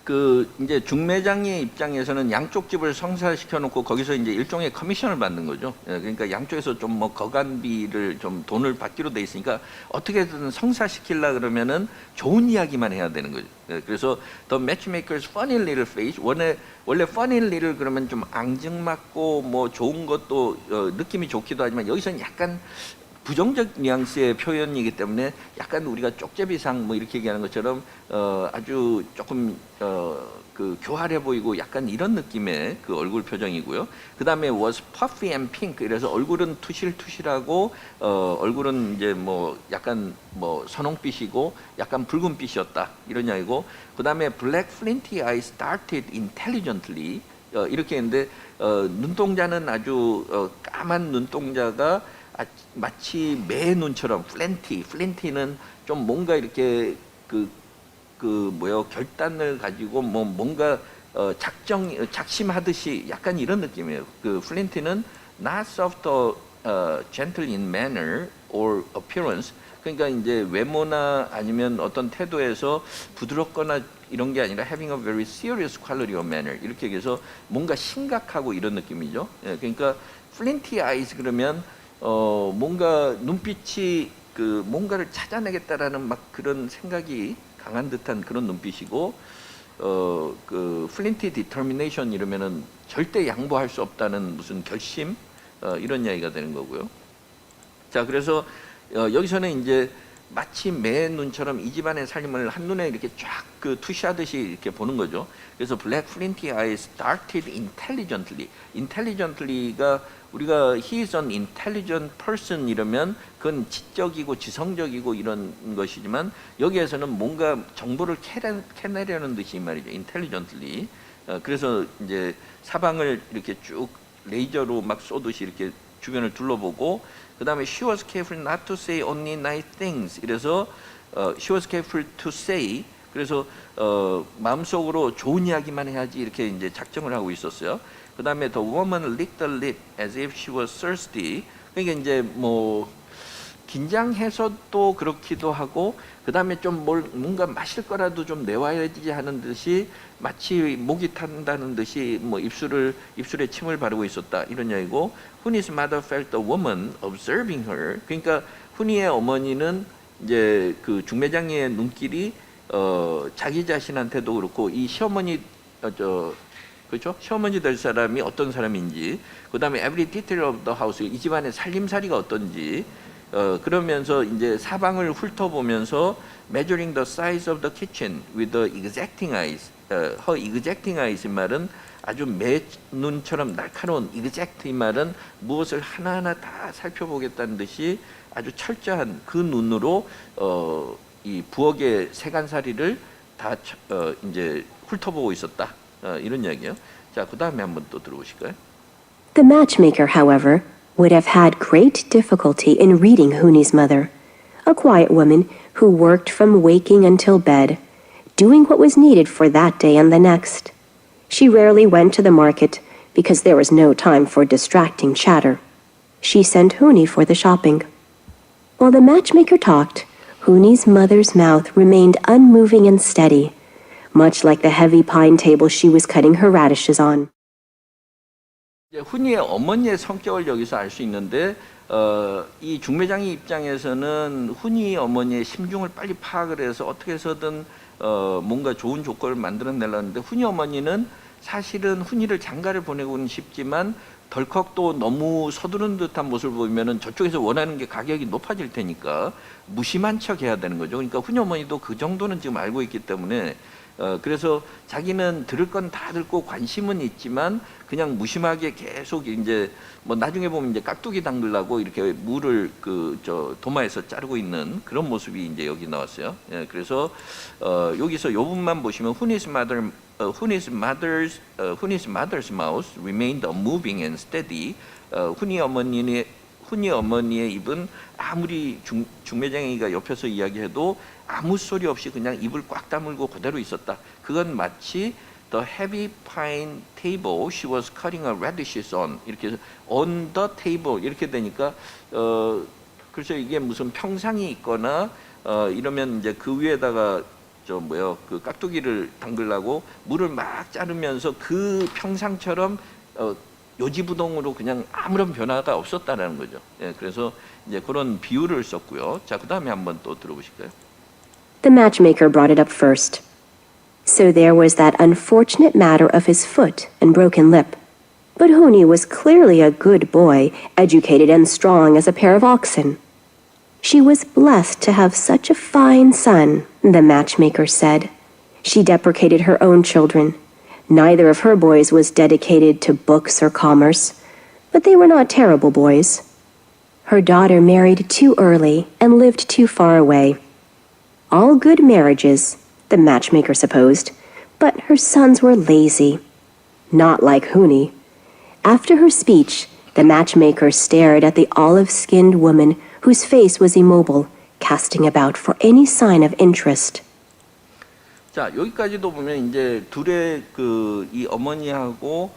그 이제 중매장의 입장에서는 양쪽 집을 성사시켜 놓고 거기서 이제 일종의 커미션을 받는 거죠. 예, 그러니까 양쪽에서 좀 뭐 거간비를 좀 돈을 받기로 돼 있으니까 어떻게든 성사시키려 그러면은 좋은 이야기만 해야 되는 거죠. 예, 그래서 The Matchmaker's Funny Little Face 원래 Funny Little 그러면 좀 앙증맞고 뭐 좋은 것도 느낌이 좋기도 하지만 여기서는 약간 부정적 뉘앙스의 표현이기 때문에 약간 우리가 쪽제비상 뭐 이렇게 얘기하는 것처럼 아주 조금 그 교활해 보이고 약간 이런 느낌의 그 얼굴 표정이고요. 그 다음에 was puffy and pink. 그래서 얼굴은 투실투실하고 얼굴은 이제 뭐 약간 뭐 선홍빛이고 약간 붉은빛이었다 이런 이야기고. 그 다음에 black flinty eyes darted intelligently. 이렇게 했는데 눈동자는 아주 까만 눈동자가 마치 매 눈처럼 플린티는 좀 뭔가 이렇게 결단을 가지고 뭐 뭔가 작심하듯이 약간 이런 느낌이에요. 그 플린티는 not soft or gentle in manner or appearance. 그러니까 이제 외모나 아니면 어떤 태도에서 부드럽거나 이런 게 아니라 having a very serious quality of manner 이렇게 얘기해서 뭔가 심각하고 이런 느낌이죠. 예, 그러니까 flinty eyes 그러면 뭔가 눈빛이 그 뭔가를 찾아내겠다라는 막 그런 생각이 강한 듯한 그런 눈빛이고 그 flintty determination 이러면은 절대 양보할 수 없다는 무슨 결심 이런 이야기가 되는 거고요. 자, 그래서 여기서는 이제 마치 매 눈처럼 이 집안의 삶을 한눈에 이렇게 쫙 그 투시하듯이 이렇게 보는 거죠. 그래서 black flinty eyes darted intelligently. intelligently가 우리가 he is an intelligent person 이러면 그건 지적이고 지성적이고 이런 것이지만 여기에서는 뭔가 정보를 캐내려는 듯이 말이죠. intelligently. 그래서 이제 사방을 이렇게 쭉 레이저로 막 쏘듯이 이렇게 주변을 둘러보고 그 다음에 she was careful not to say only nice things. 이래서 she was careful to say. 그래서 마음속으로 좋은 이야기만 해야지 이렇게 이제 작정을 하고 있었어요. 그 다음에 the woman licked the lip as if she was thirsty. 그러니까 이제 뭐 긴장해서 또 그렇기도 하고 그 다음에 좀 뭔가 마실 거라도 좀 내와야지 하는 듯이 마치 목이 탄다는 듯이 뭐 입술에 침을 바르고 있었다 이런 이야기고 Hunni's mother felt the woman observing her. 그러니까 훈이의 어머니는 이제 그 중매장의 눈길이 자기 자신한테도 그렇고 이 시어머니 그렇죠? 시어머니 될 사람이 어떤 사람인지, 그 다음에 every detail of the house, 이 집안의 살림살이가 어떤지, 그러면서 이제 사방을 훑어보면서 measuring the size of the kitchen with the exacting eyes. her exacting eyes 이 말은 아주 매 눈처럼 날카로운 exact 이 말은 무엇을 하나하나 다 살펴보겠다는 듯이 아주 철저한 그 눈으로 이 부엌의 세간살이를 다 이제 훑어보고 있었다. 이런 이야기예요. 자, 그 다음에 한번 또 들어보실까요? The matchmaker, however, would have had great difficulty in reading Huni's mother, a quiet woman who worked from waking until bed, doing what was needed for that day and the next. She rarely went to the market because there was no time for distracting chatter. She sent Huni for the shopping. While the matchmaker talked, Huni's mother's mouth remained unmoving and steady, much like the heavy pine table she was cutting her radishes on. 훈이의 어머니의 성격을 여기서 알 수 있는데 이 중매장의 입장에서는 훈이 어머니의 심중을 빨리 파악을 해서 어떻게 해서든 뭔가 좋은 조건을 만들어내려는데 훈이 어머니는 사실은 훈이를 장가를 보내고는 싶지만 덜컥 또 너무 서두른 듯한 모습을 보이면은 저쪽에서 원하는 게 가격이 높아질 테니까 무심한 척 해야 되는 거죠. 그러니까 훈이 어머니도 그 정도는 지금 알고 있기 때문에 그래서 자기는 들을 건 다 듣고 관심은 있지만 그냥 무심하게 계속 이제 뭐 나중에 보면 이제 깍두기 담그려고 이렇게 물을 도마에서 자르고 있는 그런 모습이 이제 여기 나왔어요. 예, 그래서 여기서 요 부분만 보시면 Hunni's mother's mouth remained unmoving and steady. 훈이 어머니의 입은 아무리 중매장이가 옆에서 이야기해도 아무 소리 없이 그냥 입을 꽉 다물고 그대로 있었다. 그건 마치 the heavy pine table she was cutting her radishes on. 이렇게 해서 on the table 이렇게 되니까 그래서 이게 무슨 평상이 있거나 이러면 이제 그 위에다가 그 깍두기를 담그려고 물을 막 자르면서 그 평상처럼 요지부동으로 그냥 아무런 변화가 없었다라는 거죠. 예, 그래서 이제 그런 비유를 썼고요. 자, 그다음에 한번 또 들어보실까요? The matchmaker brought it up first. So there was that unfortunate matter of his foot and broken lip. But Huni was clearly a good boy, educated and strong as a pair of oxen. She was blessed to have such a fine son, the matchmaker said. She deprecated her own children. Neither of her boys was dedicated to books or commerce, but they were not terrible boys. Her daughter married too early and lived too far away. All good marriages, the matchmaker supposed, but her sons were lazy. Not like Huni. After her speech, the matchmaker stared at the olive-skinned woman whose face was immobile, casting about for any sign of interest. 자, 여기까지도 보면 이제 둘의 이 어머니하고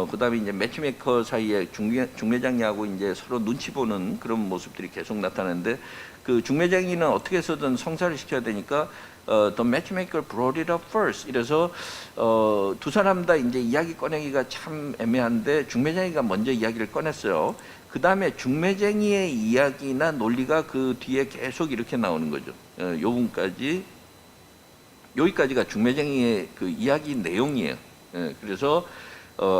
그다음에 이제 매치메이커 사이에 중매장이하고 이제 서로 눈치 보는 그런 모습들이 계속 나타나는데 그 중매장이는 어떻게 해서든 성사를 시켜야 되니까 the matchmaker brought it up first. 이래서 두 사람 다 이제 이야기 꺼내기가 참 애매한데 중매쟁이가 먼저 이야기를 꺼냈어요. 그 다음에 중매쟁이의 이야기나 논리가 그 뒤에 계속 이렇게 나오는 거죠. 여기까지가 중매쟁이의 그 이야기 내용이에요. 그래서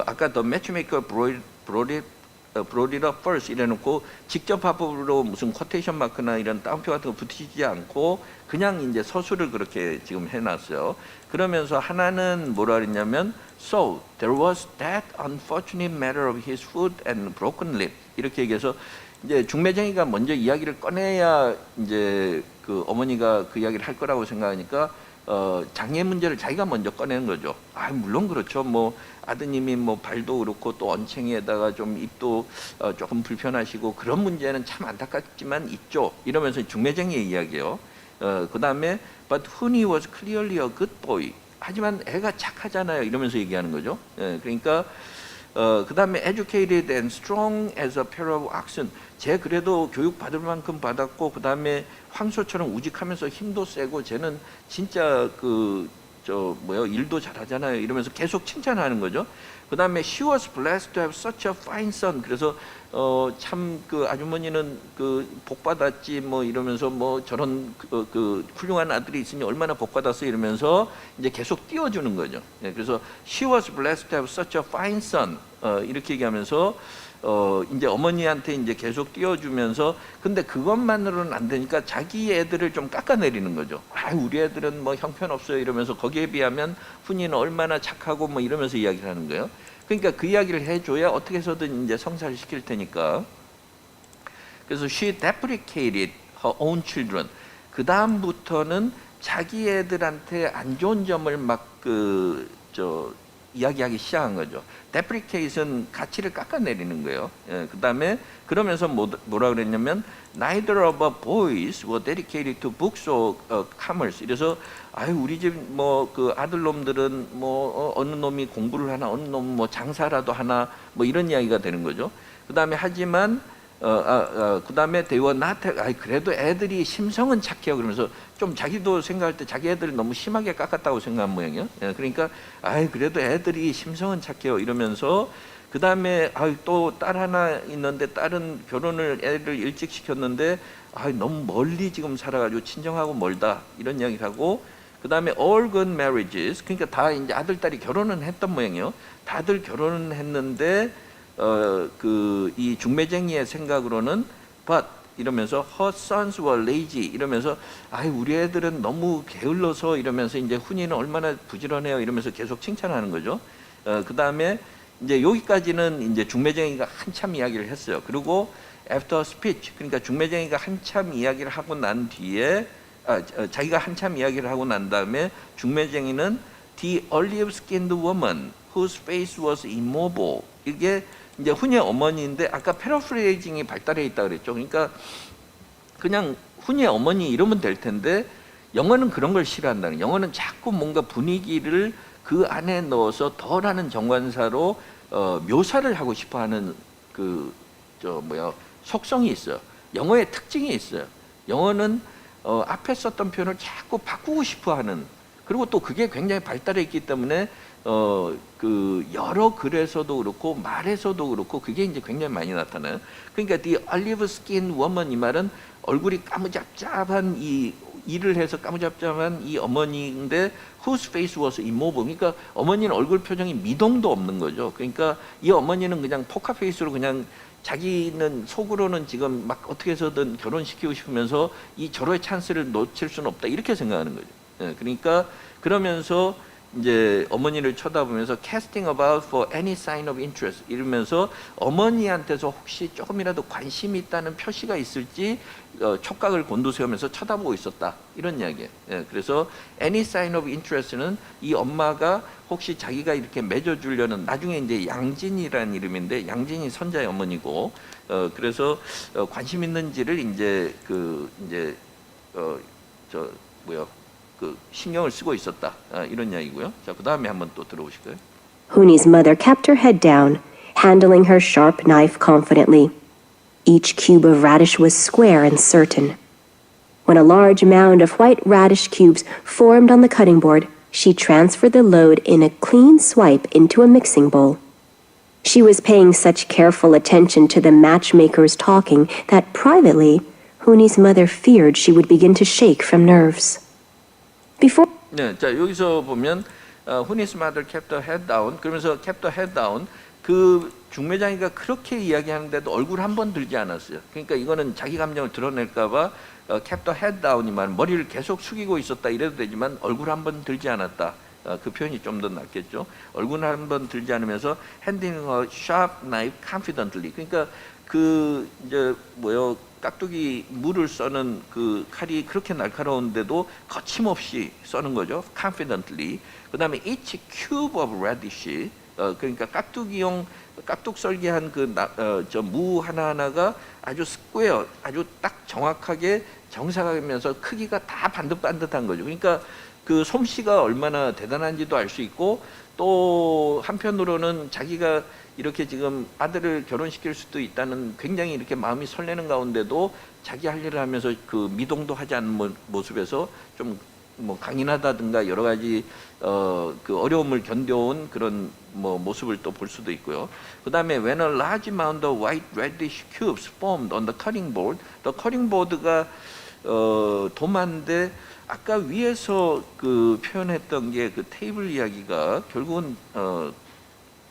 아까 the matchmaker brought it up first 이래놓고 직접 합법으로 무슨 쿼테이션 마크나 이런 따옴표 같은 거 붙이지 않고 그냥 이제 서술을 그렇게 지금 해놨어요. 그러면서 하나는 뭐라 그랬냐면 So there was that unfortunate matter of his foot and broken lip 이렇게 얘기해서 이제 중매쟁이가 먼저 이야기를 꺼내야 이제 그 어머니가 그 이야기를 할 거라고 생각하니까 장애 문제를 자기가 먼저 꺼내는 거죠. 물론 그렇죠. 뭐 아드님이 뭐 발도 그렇고 또 언챙이에다가 좀 입도 조금 불편하시고 그런 문제는 참 안타깝지만 있죠. 이러면서 중매쟁이의 이야기예요. 그 다음에 But Huni was clearly a good boy. 하지만 애가 착하잖아요. 이러면서 얘기하는 거죠. 그러니까 그 다음에 educated and strong as a pair of oxen. 쟤 그래도 교육 받을 만큼 받았고 그 다음에 황소처럼 우직하면서 힘도 세고 쟤는 진짜 일도 잘하잖아요. 이러면서 계속 칭찬하는 거죠. 그 다음에 she was blessed to have such a fine son. 그래서 참 그 아주머니는 그 복 받았지 뭐 이러면서 뭐 저런 그 훌륭한 아들이 있으니 얼마나 복 받았어 이러면서 이제 계속 띄워주는 거죠. 그래서 she was blessed to have such a fine son. 이렇게 얘기하면서 이제 어머니한테 이제 계속 띄워주면서 근데 그것만으로는 안 되니까 자기 애들을 좀 깎아내리는 거죠. 우리 애들은 뭐 형편없어요 이러면서 거기에 비하면 훈이는 얼마나 착하고 뭐 이러면서 이야기를 하는 거예요. 그러니까 그 이야기를 해줘야 어떻게 해서든 이제 성사를 시킬 테니까. 그래서 she deprecated her own children. 그 다음부터는 자기 애들한테 안 좋은 점을 막 이야기하기 시작한 거죠. deprecate은 가치를 깎아내리는 거예요. 그 다음에 그러면서 뭐라 그랬냐면 neither of our boys were dedicated to books or commerce. 이래서 우리 집 뭐 그 아들놈들은 뭐 어느 놈이 공부를 하나 어느 놈은 뭐 장사라도 하나 뭐 이런 이야기가 되는 거죠. 그 다음에 하지만 그 다음에 they were not 그래도 애들이 심성은 착해요. 그러면서 좀 자기도 생각할 때 자기 애들을 너무 심하게 깎았다고 생각한 모양이에요. 그러니까 그래도 애들이 심성은 착해요. 이러면서 그 다음에 또 딸 하나 있는데 딸은 결혼을 애를 일찍 시켰는데 너무 멀리 지금 살아가지고 친정하고 멀다 이런 이야기를 하고 그 다음에 all good marriages 그러니까 다 이제 아들 딸이 결혼은 했던 모양이에요. 다들 결혼은 했는데 이 중매쟁이의 생각으로는 but 이러면서 her sons were lazy 이러면서 우리 애들은 너무 게을러서 이러면서 이제 훈이는 얼마나 부지런해요 이러면서 계속 칭찬하는 거죠. 그 다음에 이제 여기까지는 이제 중매쟁이가 한참 이야기를 했어요. 그리고 after speech 그러니까 중매쟁이가 한참 이야기를 하고 난 뒤에 자기가 한참 이야기를 하고 난 다음에 중매쟁이는 the olive-skinned woman whose face was immobile 이게 이제 훈이의 어머니인데 아까 패러프레이징이 발달해 있다 그랬죠. 그러니까 그냥 훈이의 어머니 이러면 될 텐데 영어는 그런 걸 싫어한다는. 영어는 자꾸 뭔가 분위기를 그 안에 넣어서 더라는 정관사로 묘사를 하고 싶어하는 속성이 있어요. 영어의 특징이 있어요. 영어는 앞에 썼던 표현을 자꾸 바꾸고 싶어하는, 그리고 또 그게 굉장히 발달해 있기 때문에 여러 글에서도 그렇고 말에서도 그렇고 그게 이제 굉장히 많이 나타나요. 그러니까 the olive skin woman 이 말은 얼굴이 까무잡잡한 일을 해서 까무잡잡한 이 어머니인데 whose face was immobile. 그러니까 어머니는 얼굴 표정이 미동도 없는 거죠. 그러니까 이 어머니는 그냥 포카페이스로 그냥 자기는 속으로는 지금 막 어떻게 해서든 결혼시키고 싶으면서 이 절호의 찬스를 놓칠 수는 없다 이렇게 생각하는 거죠. 그러니까 그러면서 이제 어머니를 쳐다보면서 casting about for any sign of interest 이러면서 어머니한테서 혹시 조금이라도 관심이 있다는 표시가 있을지 촉각을 곤두세우면서 쳐다보고 있었다 이런 이야기예요. 그래서 any sign of interest는 이 엄마가 혹시 자기가 이렇게 맺어주려는, 나중에 이제 양진이라는 이름인데 양진이 선자의 어머니고 그래서 관심 있는지를 이제 신경을 쓰고 있었다 이런 이야기고요. 자, 그 다음에 한번 또 들어보실까요? Hooni's mother kept her head down, handling her sharp knife confidently. Each cube of radish was square and certain. When a large mound of white radish cubes formed on the cutting board, she transferred the load in a clean swipe into a mixing bowl. She was paying such careful attention to the matchmaker's talking that privately, Hooni's mother feared she would begin to shake from nerves. Before 네, 자 여기서 보면 Hooni's mother kept her head down. 그러면서 kept her head down. 그 중매장이가 그렇게 이야기하는데도 얼굴 한 번 들지 않았어요. 그러니까 이거는 자기 감정을 드러낼까봐 kept her head down이면 머리를 계속 숙이고 있었다 이래도 되지만 얼굴 한 번 들지 않았다. 그 표현이 좀 더 낫겠죠. 얼굴 한 번 들지 않으면서 handling a sharp knife confidently. 그러니까 깍두기 물을 써는 그 칼이 그렇게 날카로운데도 거침없이 써는 거죠. confidently. 그다음에 each cube of radish. 그러니까 깍둑 썰기한 무 하나하나가 아주 스퀘어, 아주 딱 정확하게 정사각이면서 크기가 다 반듯반듯한 거죠. 그러니까 그 솜씨가 얼마나 대단한지도 알 수 있고, 또 한편으로는 자기가 이렇게 지금 아들을 결혼시킬 수도 있다는 굉장히 이렇게 마음이 설레는 가운데도 자기 할 일을 하면서 그 미동도 하지 않는 모습에서 좀 강인하다든가 여러 가지 그 어려움을 견뎌온 그런 모습을 또 볼 수도 있고요. 그 다음에 when a large amount of white radish cubes formed on the cutting board, the cutting board가 도마인데 아까 위에서 그 표현했던 게 그 테이블 이야기가 결국은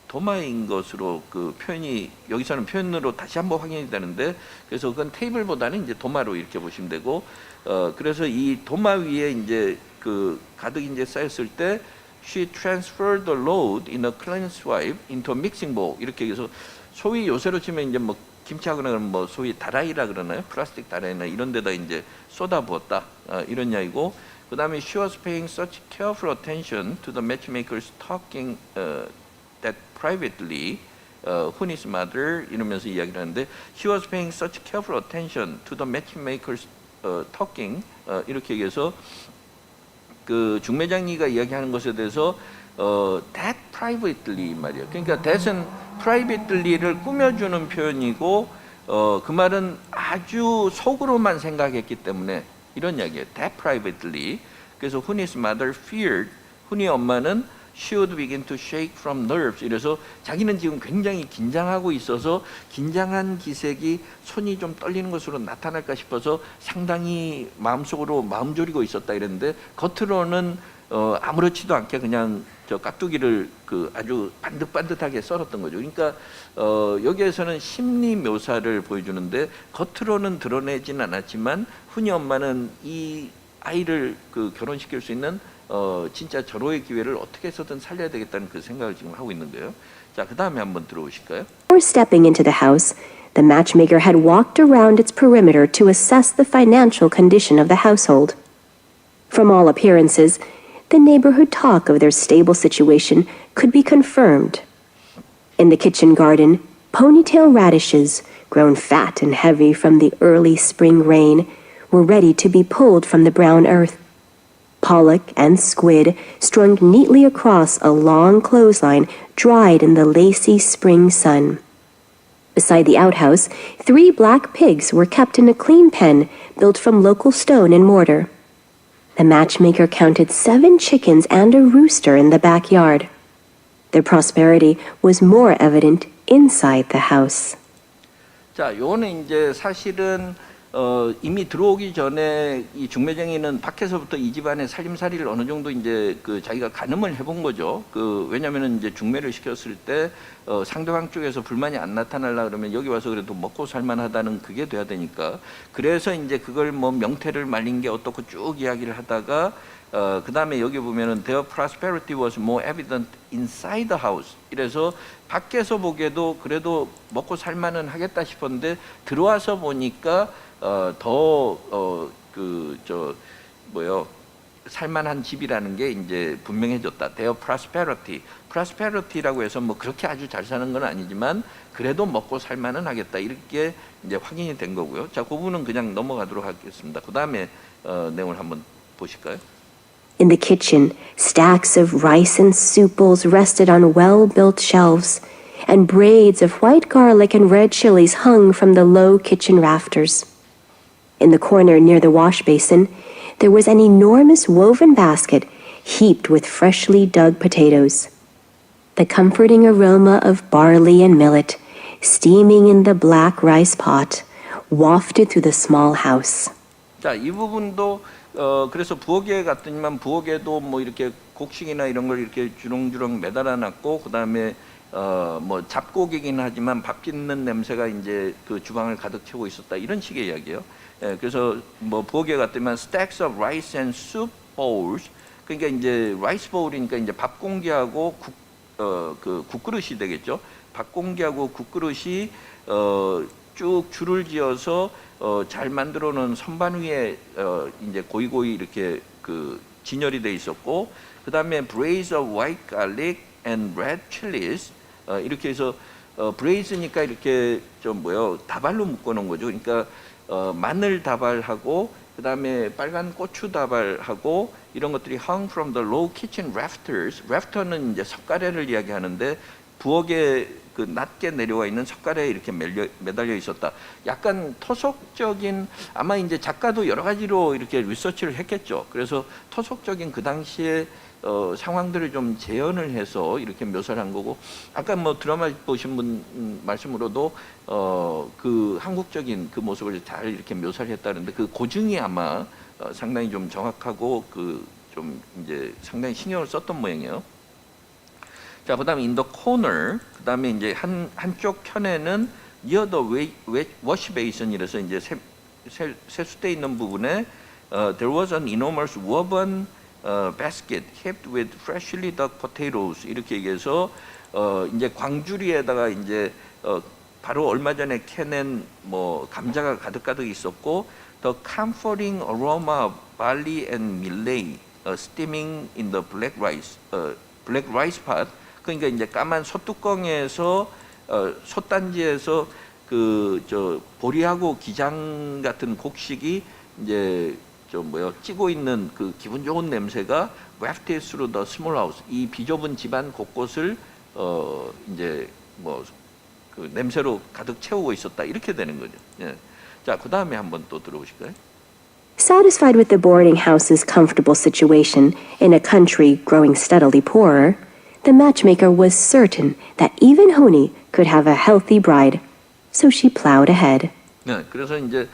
도마인 것으로 그 표현이 여기서는 표현으로 다시 한번 확인이 되는데, 그래서 그건 테이블보다는 이제 도마로 이렇게 보시면 되고, 그래서 이 도마 위에 이제 그 가득 이제 쌓였을 때 she transferred the load in a clean swipe into a mixing bowl 이렇게 해서 소위 요새로 치면 이제 김치하거나 그러면 소위 다라이라 그러나요? 플라스틱 다라이나 이런 데다 이제 쏟아부었다 이런 이야기고, 그 다음에 she was paying such careful attention to the matchmakers talking that privately Hooni's mother 이러면서 이야기를 하는데, she was paying such careful attention to the matchmakers talking 이렇게 얘기해서 그 중매장이가 이야기하는 것에 대해서 that privately 말이에요. 그러니까 that은 privately를 꾸며주는 표현이고 그 말은 아주 속으로만 생각했기 때문에 이런 이야기예요. that privately. 그래서 Hooni's mother feared, 훈이의 엄마는 she would begin to shake from nerves. 이래서 자기는 지금 굉장히 긴장하고 있어서 긴장한 기색이 손이 좀 떨리는 것으로 나타날까 싶어서 상당히 마음속으로 마음 졸이고 있었다 이랬는데, 겉으로는 아무렇지도 않게 그냥 저 깍두기를 아주 반듯반듯하게 썰었던 거죠. 그러니까 여기에서는 심리 묘사를 보여주는데 겉으로는 드러내지는 않았지만 훈이 엄마는 이 아이를 결혼시킬 수 있는 진짜 절호의 기회를 어떻게 해서든 살려야 되겠다는 그 생각을 지금 하고 있는데요. 자, 그 다음에 한번 들어보실까요? Before stepping into the house, the matchmaker had walked around its perimeter to assess the financial condition of the household. From all appearances, the neighborhood talk of their stable situation could be confirmed. In the kitchen garden, ponytail radishes, grown fat and heavy from the early spring rain, were ready to be pulled from the brown earth. pollock, and squid strung neatly across a long clothesline dried in the lacy spring sun. Beside the outhouse, 3 black pigs were kept in a clean pen built from local stone and mortar. The matchmaker counted 7 chickens and a rooster in the backyard. Their prosperity was more evident inside the house. 자, 요거는 이제 사실은 이미 들어오기 전에 이 중매쟁이는 밖에서부터 이 집안의 살림살이를 어느 정도 이제 그 자기가 가늠을 해본 거죠. 왜냐면은 이제 중매를 시켰을 때 상대방 쪽에서 불만이 안 나타나려 그러면 여기 와서 그래도 먹고 살만하다는 그게 돼야 되니까. 그래서 이제 그걸 뭐 명태를 말린 게 어떻고 쭉 이야기를 하다가 그 다음에 여기 보면은 their prosperity was more evident inside the house. 이래서 밖에서 보기에도 그래도 먹고 살만은 하겠다 싶었는데 들어와서 보니까 살만한 집이라는 게 이제 분명해졌다. their prosperity라고 해서 뭐 그렇게 아주 잘 사는 건 아니지만 그래도 먹고 살만은 하겠다. 이렇게 이제 확인이 된 거고요. 자, 그 부분은 그냥 넘어가도록 하겠습니다. 그 다음에 내용을 한번 보실까요? In the kitchen, stacks of rice and soup bowls rested on well-built shelves, and braids of white garlic and red chilies hung from the low kitchen rafters. In the corner near the wash basin, there was an enormous woven basket heaped with freshly dug potatoes. The comforting aroma of barley and millet, steaming in the black rice pot, wafted through the small house. 자, 이 부분도 그래서 부엌에 갔더니만 부엌에도 뭐 이렇게 곡식이나 이런 걸 이렇게 주렁주렁 매달아 놨고 그다음에 뭐 잡곡이긴 하지만 밥 짓는 냄새가 이제 그 주방을 가득 채우고 있었다. 이런 식의 이야기예요. 예, 그래서 뭐 부엌에 갔더니만 stacks of rice and soup bowls. 그러니까 이제 라이스 보울이니까 이제 밥 공기하고 그 국그릇이 되겠죠. 밥 공기하고 국그릇이 쭉 줄을 지어서 잘 만들어 놓은 선반 위에 이제 고이고이 이렇게 그 진열이 돼 있었고 그다음에 braise of white garlic and red chilies 이렇게 해서 braise니까 이렇게 좀 다발로 묶어 놓은 거죠. 그러니까 마늘 다발하고 그다음에 빨간 고추 다발하고 이런 것들이 hung from the low kitchen rafters. rafter는 이제 석가래를 이야기하는데 부엌에 그 낮게 내려와 있는 석가래에 이렇게 매달려 있었다. 약간 토속적인 아마 이제 작가도 여러 가지로 이렇게 리서치를 했겠죠. 그래서 토속적인 그 당시에 상황들을 좀 재현을 해서 이렇게 묘사를 한 거고 아까 뭐 드라마 보신 분 말씀으로도 그 한국적인 그 모습을 잘 이렇게 묘사를 했다는데 그 고증이 아마 상당히 좀 정확하고 그 좀 이제 상당히 신경을 썼던 모양이에요. 자, 그다음에 in the corner, 그다음에 이제 한쪽 편에는 near the wash basin이라서 이제 세수대 있는 부분에 there was an enormous woven basket heaped with freshly dug potatoes 이렇게 얘기해서 이제 광주리에다가 이제 바로 얼마 전에 캐낸 뭐 감자가 가득가득 있었고 the comforting aroma of barley and millet steaming in the black rice pot 그러니까 이제 까만 솥뚜껑에서 솥단지에서 보리하고 기장 같은 곡식이 이제 찌고 있는 그 기분 좋은 냄새가 wafted through the small house 이 비좁은 집안 곳곳을 이제 그 냄새로 가득 채우고 있었다 이렇게 되는 거죠. 예. 자, 그 다음에 한번 또 들어보실까요? Satisfied with the boarding house's comfortable situation in a country growing steadily poorer, the matchmaker was certain that even Honi could have a healthy bride, so she plowed ahead. 네, 그래서 이제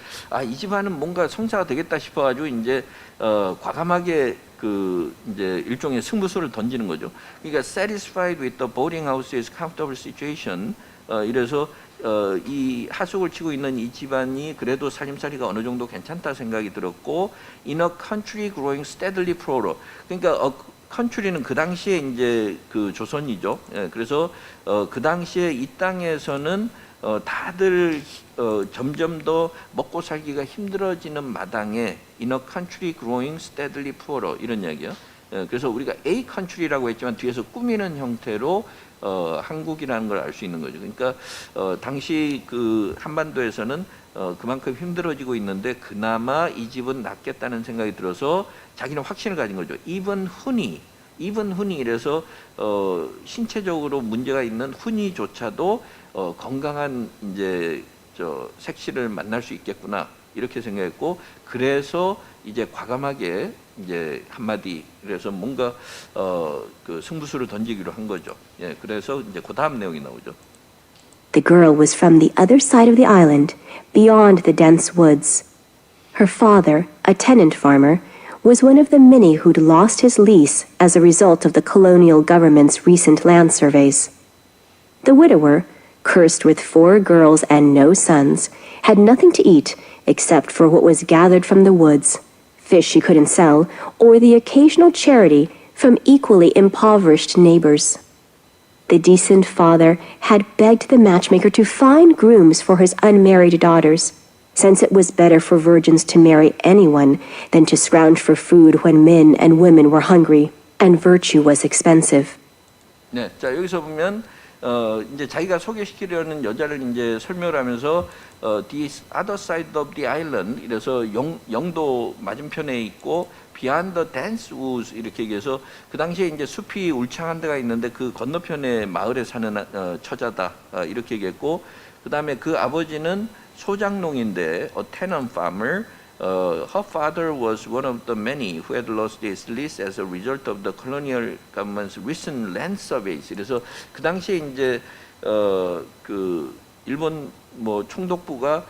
이 집안은 뭔가 성사가 되겠다 싶어가지고 이제 과감하게 그 이제 일종의 승부수를 던지는 거죠. 그러니까 satisfied with the boarding house's comfortable situation. 이래서 이 하숙을 치고 있는 이 집안이 그래도 살림살이가 어느 정도 괜찮다 생각이 들었고, in a country growing steadily poorer. 그러니까 컨트리는 그 당시에 이제 그 조선이죠. 예, 그래서 그 당시에 이 땅에서는 다들 점점 더 먹고 살기가 힘들어지는 마당에 in a country growing steadily poorer 이런 이야기요. 예, 그래서 우리가 A country라고 했지만 뒤에서 꾸미는 형태로 한국이라는 걸 알 수 있는 거죠. 그러니까 당시 그 한반도에서는 그만큼 힘들어지고 있는데 그나마 이 집은 낫겠다는 생각이 들어서 자기는 확신을 가진 거죠. even 훈이 이래서 신체적으로 문제가 있는 훈이조차도 건강한 이제 색시를 만날 수 있겠구나 이렇게 생각했고, 그래서 이제 과감하게 이제 한마디 그래서 뭔가 그 승부수를 던지기로 한 거죠. 예, 그래서 이제 그 다음 내용이 나오죠. The girl was from the other side of the island, beyond the dense woods. Her father, a tenant farmer, was one of the many who'd lost his lease as a result of the colonial government's recent land surveys. The widower, cursed with 4 girls and no sons, had nothing to eat except for what was gathered from the woods, fish she couldn't sell, or the occasional charity from equally impoverished neighbors. The decent father had begged the matchmaker to find grooms for his unmarried daughters, since it was better for virgins to marry anyone than to scrounge for food when men and women were hungry, and virtue was expensive. 네, 자 여기서 보면 이제 자기가 소개시키려는 여자를 이제 설명을 하면서 the other side of the island 이래서 영도 맞은편에 있고 beyond the dense woods 이렇게 얘기해서 그 당시에 이제 숲이 울창한 데가 있는데 그 건너편에 마을에 사는 처자다 이렇게 얘기했고, 그 다음에 그 아버지는 소장농인데 a tenant farmer. Her father was one of the many who had lost his lease as a result of the colonial government's recent land surveys. 그래서 그 당시에 이제 그 일본 뭐 총독부가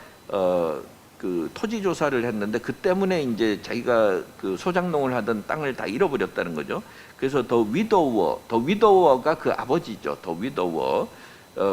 그 토지 조사를 했는데 그 때문에 이제 자기가 그 소장농을 하던 땅을 다 잃어버렸다는 거죠. 그래서 더 위도워가 그 아버지죠. 더 위도워.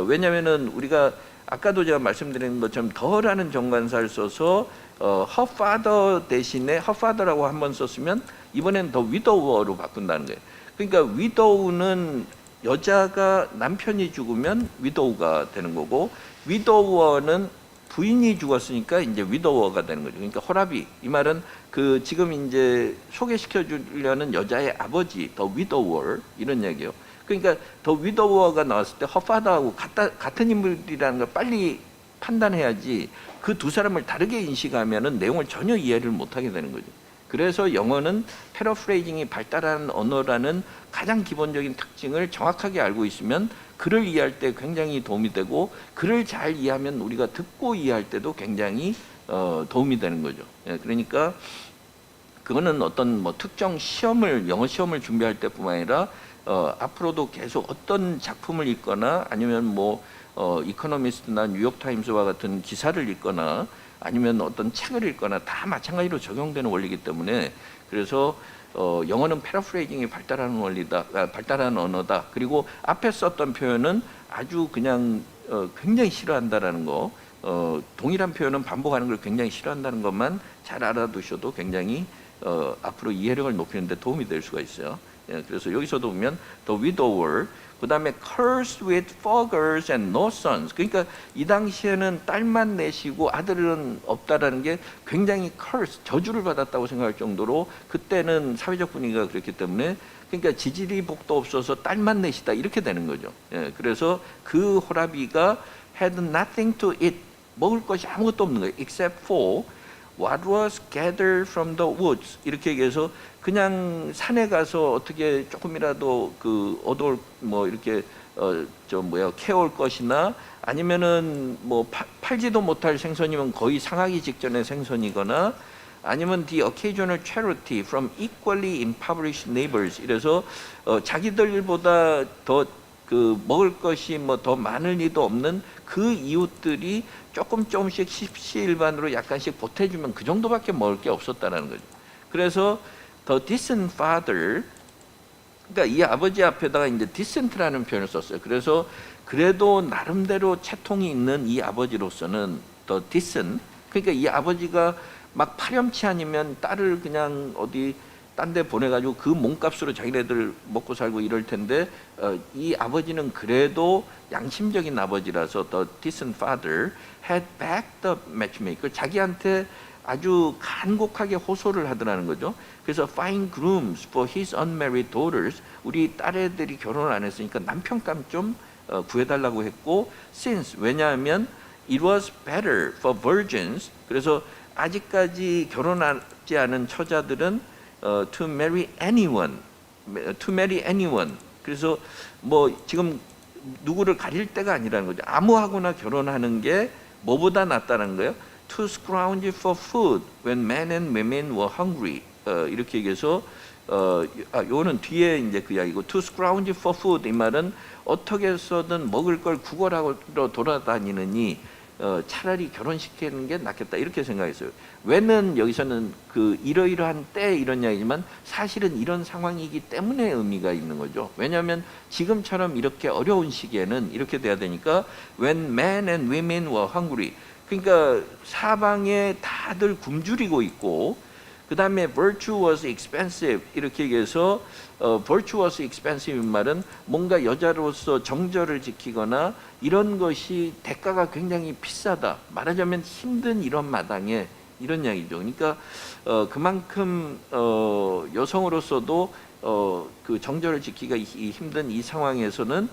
왜냐면은 우리가 아까도 제가 말씀드린 것처럼 더라는 정관사를 써서 her father 대신에 her father라고 한번 썼으면 이번엔 더 widower로 바꾼다는 거예요. 그러니까 widow는 여자가 남편이 죽으면 widow가 되는 거고, widower는 부인이 죽었으니까 이제 widower가 되는 거죠. 그러니까 호라비, 이 말은 그 지금 이제 소개시켜 주려는 여자의 아버지 더 widower 이런 얘기예요. 그러니까 더 위도워가 나왔을 때 허파더하고 같은 인물이라는 걸 빨리 판단해야지 그 두 사람을 다르게 인식하면은 내용을 전혀 이해를 못하게 되는 거죠. 그래서 영어는 패러프레이징이 발달한 언어라는 가장 기본적인 특징을 정확하게 알고 있으면 글을 이해할 때 굉장히 도움이 되고, 글을 잘 이해하면 우리가 듣고 이해할 때도 굉장히 도움이 되는 거죠. 예, 그러니까 그거는 어떤 뭐 특정 시험을 영어 시험을 준비할 때뿐만 아니라 앞으로도 계속 어떤 작품을 읽거나 아니면 뭐 이코노미스트나 뉴욕타임스와 같은 기사를 읽거나 아니면 어떤 책을 읽거나 다 마찬가지로 적용되는 원리이기 때문에, 그래서 영어는 패러프레이징이 발달하는 원리다, 발달하는 언어다. 그리고 앞에 썼던 표현은 아주 그냥 굉장히 싫어한다라는 거, 동일한 표현은 반복하는 걸 굉장히 싫어한다는 것만 잘 알아두셔도 굉장히 앞으로 이해력을 높이는 데 도움이 될 수가 있어요. 예, 그래서 여기서도 보면 the widower, 그 다음에 cursed with 4 girls and no sons. 그러니까 이 당시에는 딸만 내시고 아들은 없다라는 게 굉장히 cursed, 저주를 받았다고 생각할 정도로 그때는 사회적 분위기가 그렇기 때문에, 그러니까 지지리 복도 없어서 딸만 내시다 이렇게 되는 거죠. 예, 그래서 그 호라비가 had nothing to eat, 먹을 것이 아무것도 없는 거예요. except for what was gathered from the woods. 이렇게 얘기해서 그냥 산에 가서 어떻게 조금이라도 그 얻어올 뭐 이렇게 캐올 것이나 아니면은 뭐 팔지도 못할 생선이면 거의 상하기 직전의 생선이거나 아니면 the occasional charity from equally impoverished neighbors. 이래서 자기들보다 더 그 먹을 것이 뭐 더 많을 리도 없는 그 이웃들이 조금씩 십시일반으로 약간씩 보태주면 그 정도밖에 먹을 게 없었다는 거죠. 그래서 the decent father, 그러니까 이 아버지 앞에다가 이제 decent라는 표현을 썼어요. 그래서 그래도 나름대로 채통이 있는 이 아버지로서는 the decent, 그러니까 이 아버지가 막 파렴치 아니면 딸을 그냥 어디 딴 데 보내가지고 그 몸값으로 자기네들 먹고 살고 이럴 텐데, 이 아버지는 그래도 양심적인 아버지라서 the decent father had backed the matchmaker, 자기한테 아주 간곡하게 호소를 하더라는 거죠. 그래서 find grooms for his unmarried daughters, 우리 딸애들이 결혼을 안 했으니까 남편감 좀 구해달라고 했고, since, 왜냐하면 It was better for virgins. 그래서 아직까지 결혼하지 않은 처자들은 to marry anyone. 그래서 뭐 지금 누구를 가릴 때가 아니라는 거죠. 아무하고나 결혼하는 게 뭐보다 낫다는 거예요. To scrounge for food when men and women were hungry. 이렇게 얘기해서 요거는 뒤에 이제 그 이야기고, to scrounge for food 이 말은 어떻게 해서든 먹을 걸 구걸하고 돌아다니느니 차라리 결혼시키는 게 낫겠다 이렇게 생각했어요. 왜는 여기서는 그 이러이러한 때 이런 이야기지만 사실은 이런 상황이기 때문에 의미가 있는 거죠. 왜냐하면 지금처럼 이렇게 어려운 시기에는 이렇게 돼야 되니까 when men and women were hungry, 그러니까 사방에 다들 굶주리고 있고, 그 다음에 virtue was expensive 이렇게 얘기해서 virtue was expensive 말은 뭔가 여자로서 정절을 지키거나 이런 것이 대가가 굉장히 비싸다, 말하자면 힘든 이런 마당에 이런 이야기죠. 그러니까 그만큼 여성으로서도 그 정절을 지키기가 힘든 이 상황에서는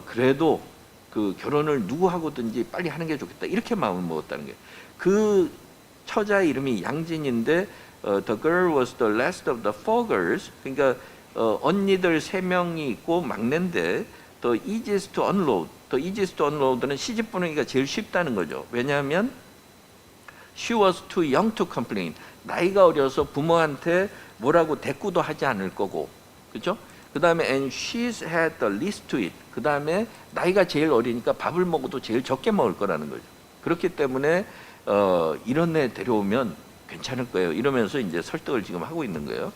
그래도 그 결혼을 누구하고든지 빨리 하는 게 좋겠다 이렇게 마음을 먹었다는 거예요. 그 처자의 이름이 양진인데 the girl was the last of the four girls. 그러니까 언니들 3명이 있고 막내인데 the easiest to unload. the easiest to unload는 시집 보내기가 제일 쉽다는 거죠. 왜냐하면 she was too young to complain. 나이가 어려서 부모한테 뭐라고 대꾸도 하지 않을 거고, 그렇죠? 그 다음에 and she's had the least to eat. 그 다음에 나이가 제일 어리니까 밥을 먹어도 제일 적게 먹을 거라는 거죠. 그렇기 때문에 이런 애 데려오면 괜찮을 거예요. 이러면서 이제 설득을 지금 하고 있는 거예요.